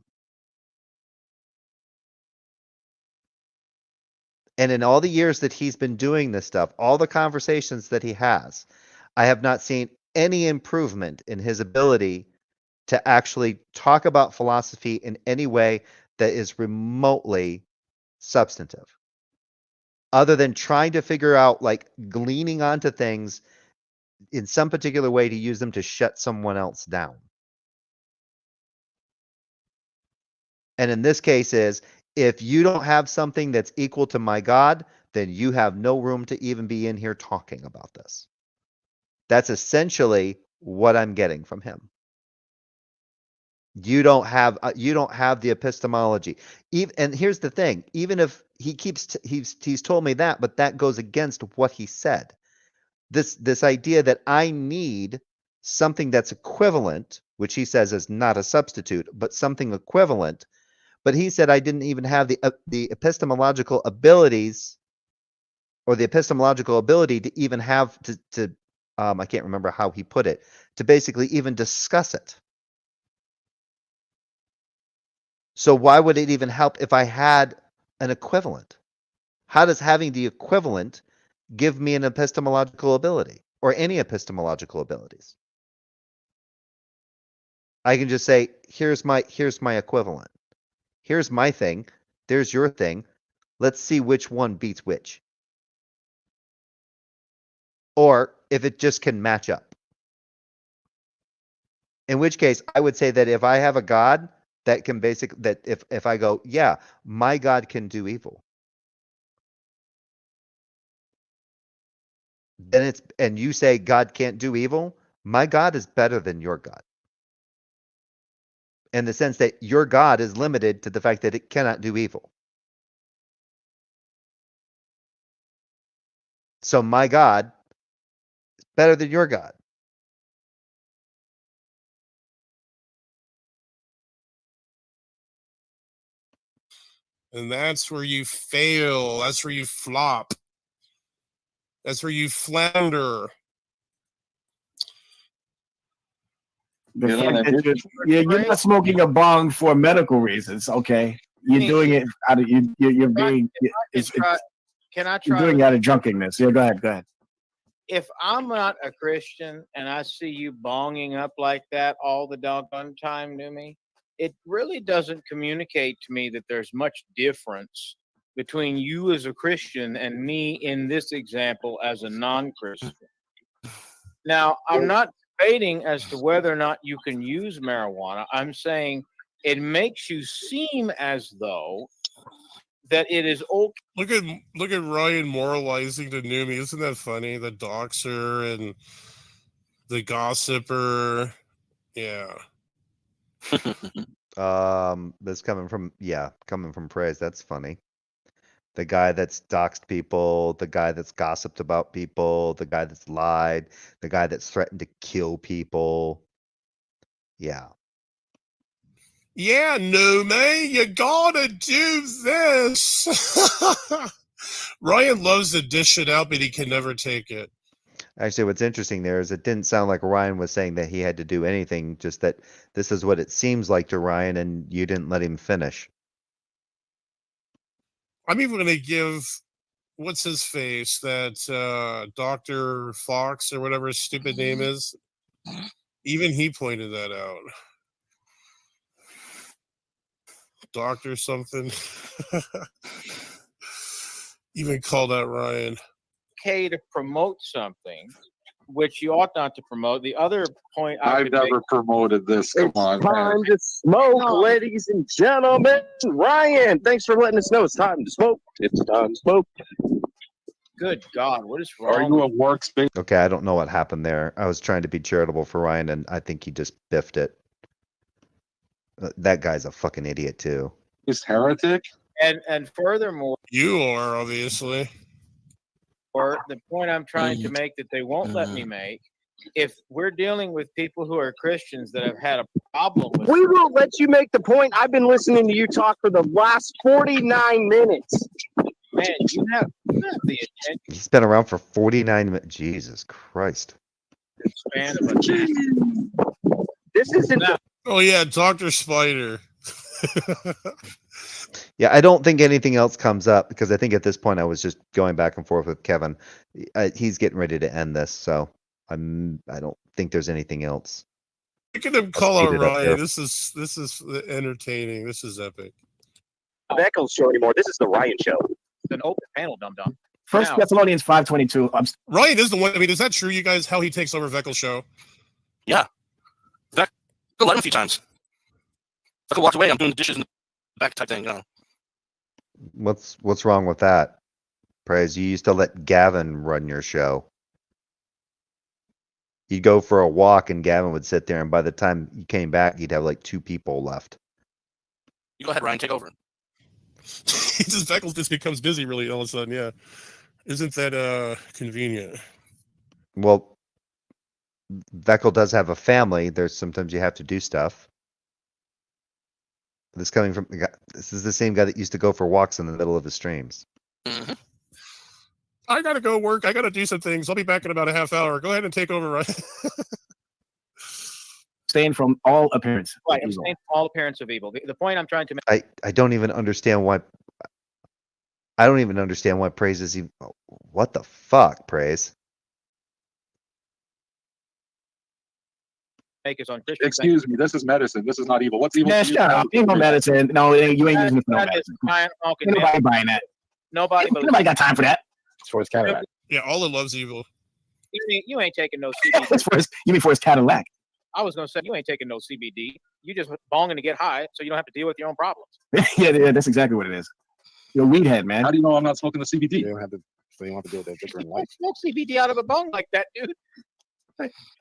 And in all the years that he's been doing this stuff, all the conversations that he has, I have not seen any improvement in his ability to actually talk about philosophy in any way that is remotely substantive. Other than trying to figure out, like, gleaning onto things in some particular way to use them to shut someone else down. And in this case is, if you don't have something that's equal to my God, then you have no room to even be in here talking about this. That's essentially what I'm getting from him. You don't have the epistemology. And here's the thing: even if he keeps he's told me that, but that goes against what he said. This idea that I need something that's equivalent, which he says is not a substitute, but something equivalent. But he said I didn't even have the epistemological abilities or the epistemological ability to even have to I can't remember how he put it, to basically even discuss it. So why would it even help if I had an equivalent? How does having the equivalent give me an epistemological ability or any epistemological abilities? I can just say, here's my equivalent. Here's my thing. There's your thing. Let's see which one beats which. Or if it just can match up. In which case, I would say that if I have a God that can that if I go, yeah, my God can do evil, then and you say God can't do evil, my God is better than your God. In the sense that your God is limited to the fact that it cannot do evil. So my God is better than your God. And that's where you fail. That's where you flop. That's where you flounder. The fact that you're not smoking a bong for medical reasons, okay? You're doing it out of you're being. Can I try? You're doing it out of drunkenness. Yeah, go ahead. If I'm not a Christian and I see you bonging up like that all the doggone time to me, it really doesn't communicate to me that there's much difference between you as a Christian and me in this example as a non-Christian. Now, I'm not debating as to whether or not you can use marijuana. I'm saying it makes you seem as though that it is okay. Look at Ryan moralizing to Numi. Isn't that funny? The doxer and the gossiper. Yeah. That's coming from praise. That's funny. The guy that's doxed people, the guy that's gossiped about people, the guy that's lied, the guy that's threatened to kill people. Yeah. Yeah, Numi, you gotta do this. Ryan loves to dish it out, but he can never take it. Actually, what's interesting there is it didn't sound like Ryan was saying that he had to do anything, just that this is what it seems like to Ryan, and you didn't let him finish. I'm even going to give, what's his face, that Dr. Fox or whatever his stupid name is. Even he pointed that out. Doctor something. Even called out Ryan. Okay to promote something which you ought not to promote. The other point I've never promoted this. Come on, time to smoke, ladies and gentlemen. Ryan, thanks for letting us know it's time to smoke. It's time to smoke. Good God, what is wrong? Are you a workspace? Okay, I don't know what happened there. I was trying to be charitable for Ryan, and I think he just biffed it. That guy's a fucking idiot too. He's heretic. And furthermore, you are obviously. Or the point I'm trying to make that they won't let me make. If we're dealing with people who are Christians that have had a problem with, we will let you make the point. I've been listening to you talk for the last 49 minutes. Man, you have the attention. He's been around for 49 minutes. Jesus Christ. Span of a this isn't. Oh yeah, Dr. Spider. Yeah, I don't think anything else comes up because I think at this point I was just going back and forth with Kevin. He's getting ready to end this, so I don't think there's anything else. Look at him call out Ryan. This is entertaining. This is epic. Echo's show anymore. This is the Ryan show. It's an open panel, dum dum. First Thessalonians 5:22. Ryan is the one. I mean, is that true, you guys? How he takes over Veckel's show? Yeah, Veckel let him a few times. Veckel walked away. I'm doing the dishes in the back type thing. You know. What's wrong with that? Praise, you used to let Gavin run your show. You'd go for a walk, and Gavin would sit there, and by the time you came back, you'd have like 2 people left. You go ahead, Ryan. Take over. Just Beckles just becomes busy really all of a sudden. Yeah, isn't that convenient? Well, Veckel does have a family. There's sometimes you have to do stuff. This coming from the guy. This is the same guy that used to go for walks in the middle of his streams. Mm-hmm. I gotta go work. I gotta do some things. I'll be back in about a half hour. Go ahead and take over, Ryan. Staying from all appearance. Right, I'm saying all appearance of evil. The point I'm trying to make. I don't even understand why. I don't even understand why praise is even. What the fuck, praise? Make is on Christian. Excuse me, this is medicine. This is not evil. What's evil? Yeah, shut up. Ain't no medicine. No, you ain't using it for no That is medicine. giant honking Ain't nobody myth. buying that. Nobody. Ain't nobody got time for that. It's for his cataract. Yeah, Allah loves evil. You ain't taking no CBD. It's for his, you mean for his Cadillac? I was gonna say you ain't taking no CBD. You just bonging to get high, so you don't have to deal with your own problems. Yeah, that's exactly what it is. You're a weed head, man. How do you know I'm not smoking the CBD? You don't have to. So you don't have to deal with that different life. Don't smoke CBD out of a bong like that, dude.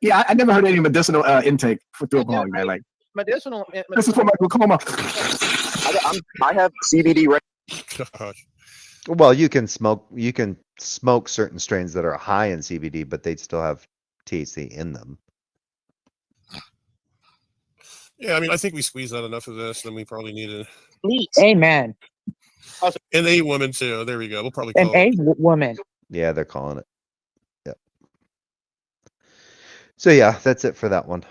Yeah, I never heard any medicinal intake for through a bong, man. Like Medicinal. this is for my glaucoma. I have CBD right. Gosh. Well, you can smoke certain strains that are high in CBD, but they'd still have THC in them. Yeah, I mean, I think we squeezed out enough of this, and we probably need a Amen. an A woman too. There we go. We'll probably An call A it. woman. Yeah, they're calling it. Yep. So yeah, that's it for that one.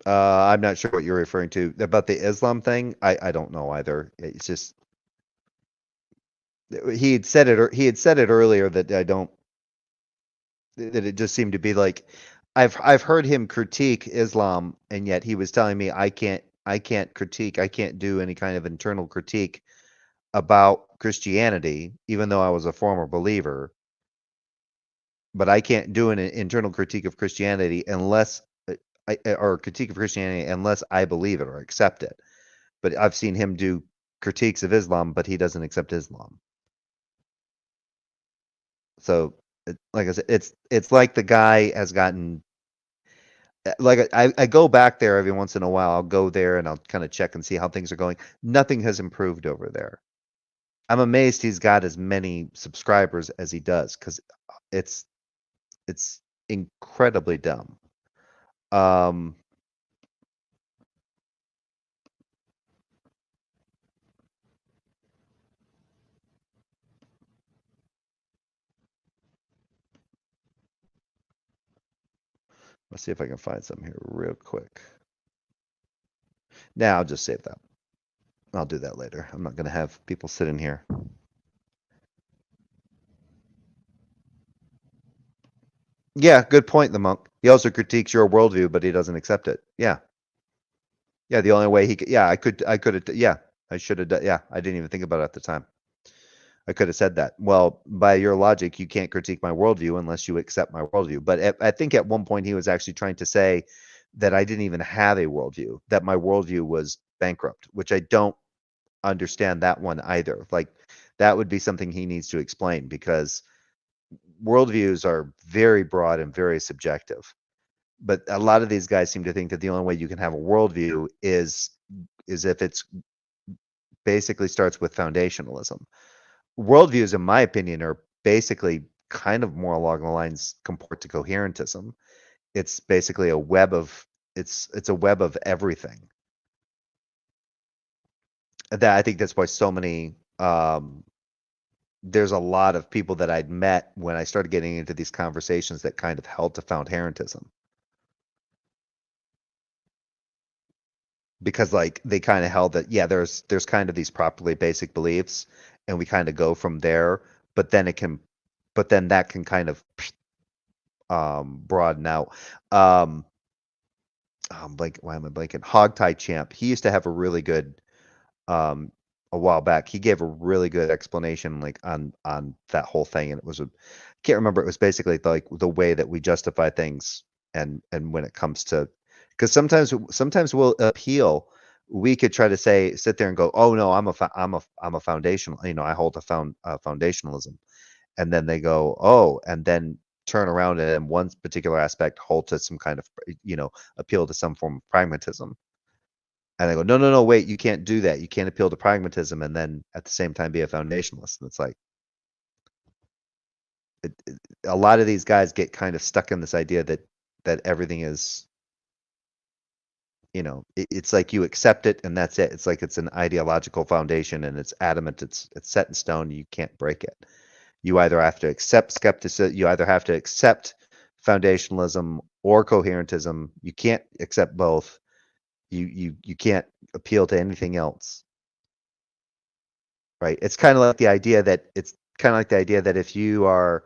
I'm not sure what you're referring to about the Islam thing. I don't know either. It's just he had said it earlier that that it just seemed to be like I've heard him critique Islam, and yet he was telling me I can't do any kind of internal critique about Christianity, even though I was a former believer. But I can't do an internal critique of Christianity unless I believe it or accept it. But I've seen him do critiques of Islam, but he doesn't accept Islam. So, like I said, it's like the guy has gotten. Like I go back there every once in a while. I'll go there and I'll kind of check and see how things are going. Nothing has improved over there. I'm amazed he's got as many subscribers as he does, because it's incredibly dumb. Let's see if I can find something here real quick. Now I'll just save that. I'll do that later. I'm not going to have people sit in here. Yeah, good point, the monk. He also critiques your worldview, but he doesn't accept it. Yeah. Yeah, the only way he could, yeah, I could have, yeah, I should have, yeah, I didn't even think about it at the time. I could have said that. Well, by your logic, you can't critique my worldview unless you accept my worldview. But I think at one point he was actually trying to say that I didn't even have a worldview, that my worldview was bankrupt, which I don't understand that one either. Like, that would be something he needs to explain, because worldviews are very broad and very subjective. But a lot of these guys seem to think that the only way you can have a worldview is if it's basically starts with foundationalism. Worldviews, in my opinion, are basically kind of more along the lines comport to coherentism. It's basically a web of it's a web of everything. That I think that's why so many there's a lot of people that I'd met when I started getting into these conversations that kind of held to foundationism. Because like they kind of held that, yeah, there's kind of these properly basic beliefs, and we kind of go from there, but then that can kind of broaden out. Why am I blanking? Hogtie Champ. He used to have a really good a while back. He gave a really good explanation like on that whole thing, and it was I can't remember. It was basically like the way that we justify things, and when it comes to, because sometimes we'll appeal we could try to sit there and go, oh no, I'm a foundational, I hold foundationalism, and then they go, oh, and then turn around and in one particular aspect hold to some kind of, appeal to some form of pragmatism. And they go, no, no, no, wait, you can't do that. You can't appeal to pragmatism and then at the same time be a foundationalist. And it's like, a lot of these guys get kind of stuck in this idea that everything is, it's like you accept it and that's it. It's like it's an ideological foundation and it's adamant. It's set in stone. You can't break it. You either have to accept skepticism. You either have to accept foundationalism or coherentism. You can't accept both. You can't appeal to anything else. Right? It's kind of like the idea that if you are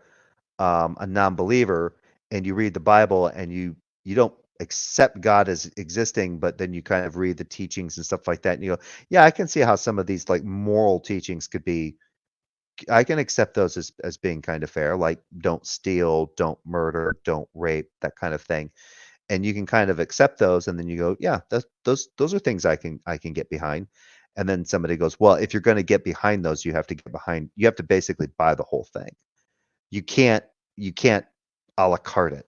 a non-believer and you read the Bible and you don't accept God as existing, but then you kind of read the teachings and stuff like that, and you go, yeah, I can see how some of these like moral teachings could be. I can accept those as being kind of fair, like don't steal, don't murder, don't rape, that kind of thing. And you can kind of accept those, and then you go, yeah, those are things I can get behind. And then somebody goes, well, if you're going to get behind those, you have to basically buy the whole thing. You can't a la carte it,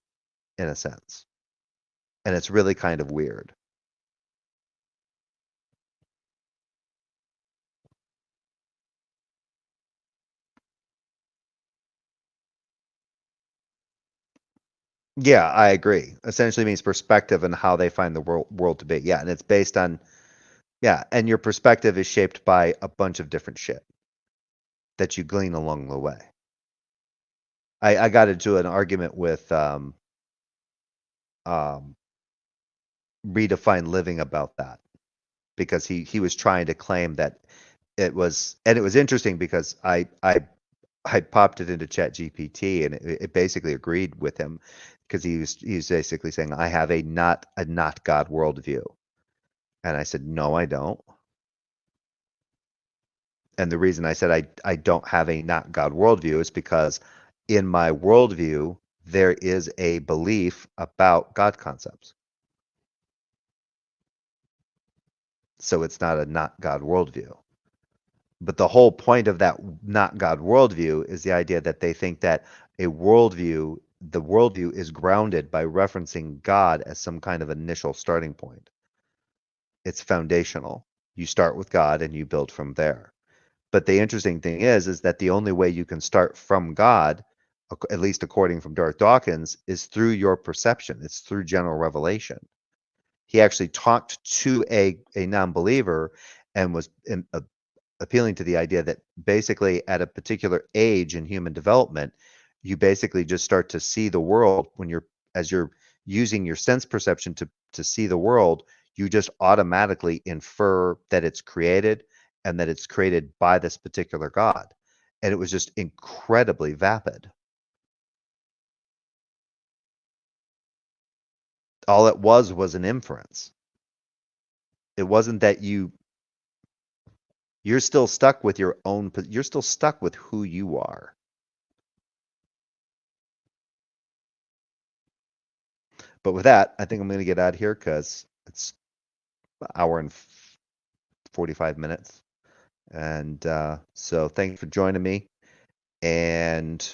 in a sense. And it's really kind of weird. Yeah, I agree. Essentially means perspective and how they find the world to be. Yeah, and it's based on, and your perspective is shaped by a bunch of different shit that you glean along the way. I got into an argument with Redefine Living about that, because he was trying to claim that it was interesting because I popped it into ChatGPT and it basically agreed with him, because he was basically saying, I have a not God worldview. And I said, no, I don't. And the reason I said I don't have a not God worldview is because in my worldview, there is a belief about God concepts. So it's not a not God worldview. But the whole point of that not God worldview is the idea that they think that the worldview is grounded by referencing God as some kind of initial starting point. It's foundational. You start with God and you build from there. But the interesting thing is that the only way you can start from God, at least according from Darth Dawkins, is through your perception. It's through general revelation. He actually talked to a non-believer and was appealing to the idea that basically at a particular age in human development, you basically just start to see the world as you're using your sense perception to see the world, you just automatically infer that it's created and that it's created by this particular God. And it was just incredibly vapid. All it was an inference. It wasn't that you're still stuck with you're still stuck with who you are. But with that, I think I'm going to get out of here because it's an hour and 45 minutes. And so thanks for joining me. And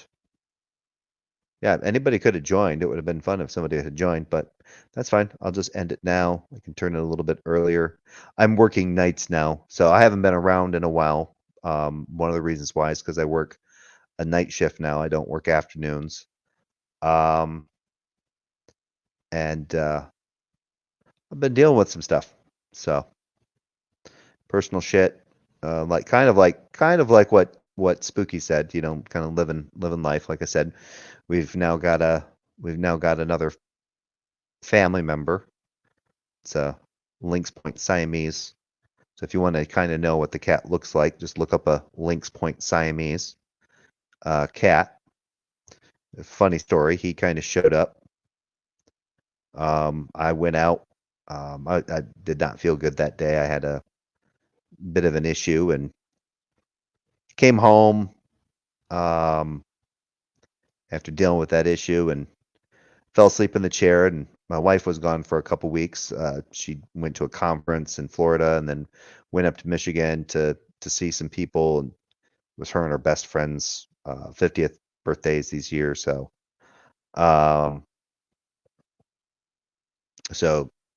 yeah, anybody could have joined. It would have been fun if somebody had joined, but that's fine. I'll just end it now. I can turn it a little bit earlier. I'm working nights now, so I haven't been around in a while. One of the reasons why is because I work a night shift now. I don't work afternoons. And I've been dealing with some stuff. So personal shit, like kind of like what Spooky said, kind of living life. Like I said, we've now got another family member. It's a Lynx Point Siamese. So if you want to kind of know what the cat looks like, just look up a Lynx Point Siamese cat. A funny story. He kind of showed up. I went out. I did not feel good that day. I had a bit of an issue and came home after dealing with that issue and fell asleep in the chair and my wife was gone for a couple weeks. She went to a conference in Florida and then went up to Michigan to see some people. And it was her and her best friend's 50th birthdays these years. So,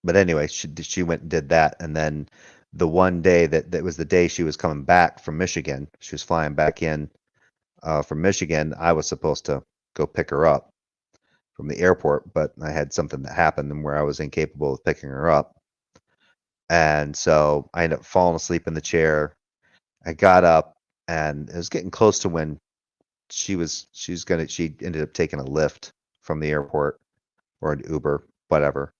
but anyway, she went and did that, and then the one day that was the day she was coming back from Michigan. She was flying back in from Michigan. I was supposed to go pick her up from the airport, but I had something that happened and where I was incapable of picking her up. And so I ended up falling asleep in the chair. I got up and it was getting close to when she ended up taking a Lyft from the airport or an Uber, whatever.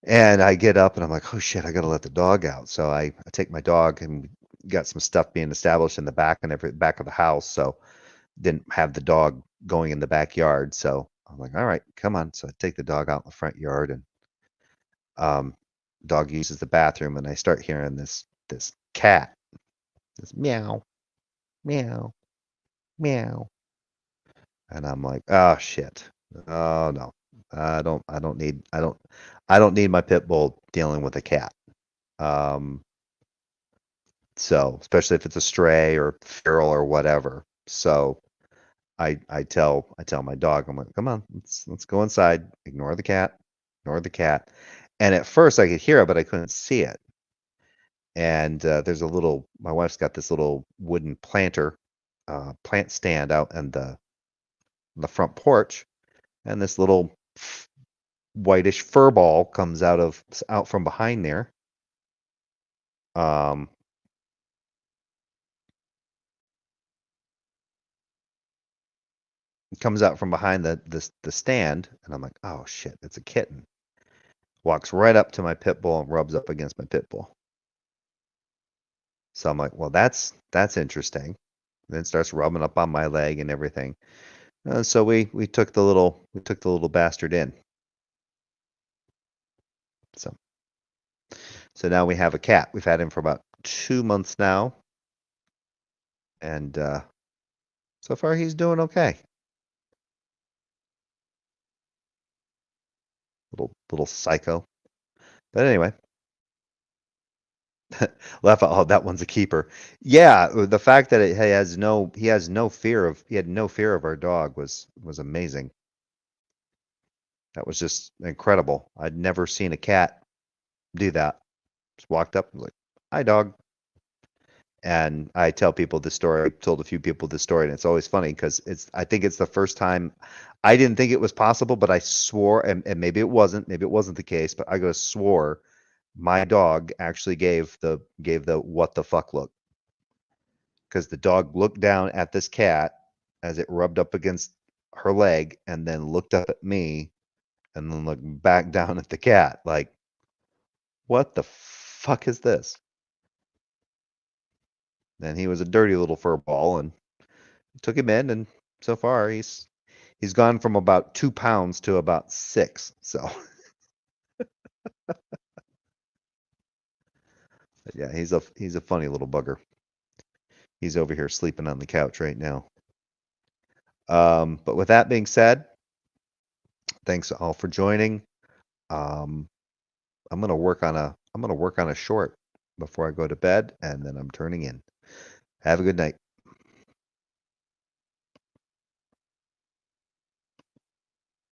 And I get up and I'm like, oh shit, I gotta let the dog out. So I take my dog and got some stuff being established in the back and back of the house. So didn't have the dog going in the backyard. So I'm like, all right, come on. So I take the dog out in the front yard and dog uses the bathroom and I start hearing this cat, this meow, meow, meow. And I'm like, oh shit. Oh no. I don't need my pit bull dealing with a cat. So especially if it's a stray or feral or whatever. So I tell my dog, I'm like, come on, let's go inside. Ignore the cat. Ignore the cat. And at first I could hear it, but I couldn't see it. And there's my wife's got this little wooden plant stand out in the front porch, and this little whitish fur ball comes out from behind there. Comes out from behind the stand, and I'm like, oh shit, it's a kitten. Walks right up to my pit bull and rubs up against my pit bull. So I'm like, well, that's interesting. And then starts rubbing up on my leg and everything. So we took the little bastard in. So now we have a cat. We've had him for about 2 months now, and so far he's doing okay. Little psycho. But anyway, laugh out. Oh, that one's a keeper. Yeah, the fact that he had no fear of our dog was amazing. That was just incredible. I'd never seen a cat do that. Just walked up and was like, "Hi, dog." And I tell people this story. I told a few people this story, and it's always funny because I think it's the first time. I didn't think it was possible, but I swore, and maybe it wasn't the case, but I swore my dog actually gave the what the fuck look, because the dog looked down at this cat as it rubbed up against her leg and then looked up at me and then looked back down at the cat like, what the fuck is this? And he was a dirty little fur ball, and took him in, and so far he's gone from about 2 pounds to about 6. So yeah, he's a funny little bugger. He's over here sleeping on the couch right now. But with that being said, thanks all for joining. I'm gonna work on a short before I go to bed, and then I'm turning in. Have a good night.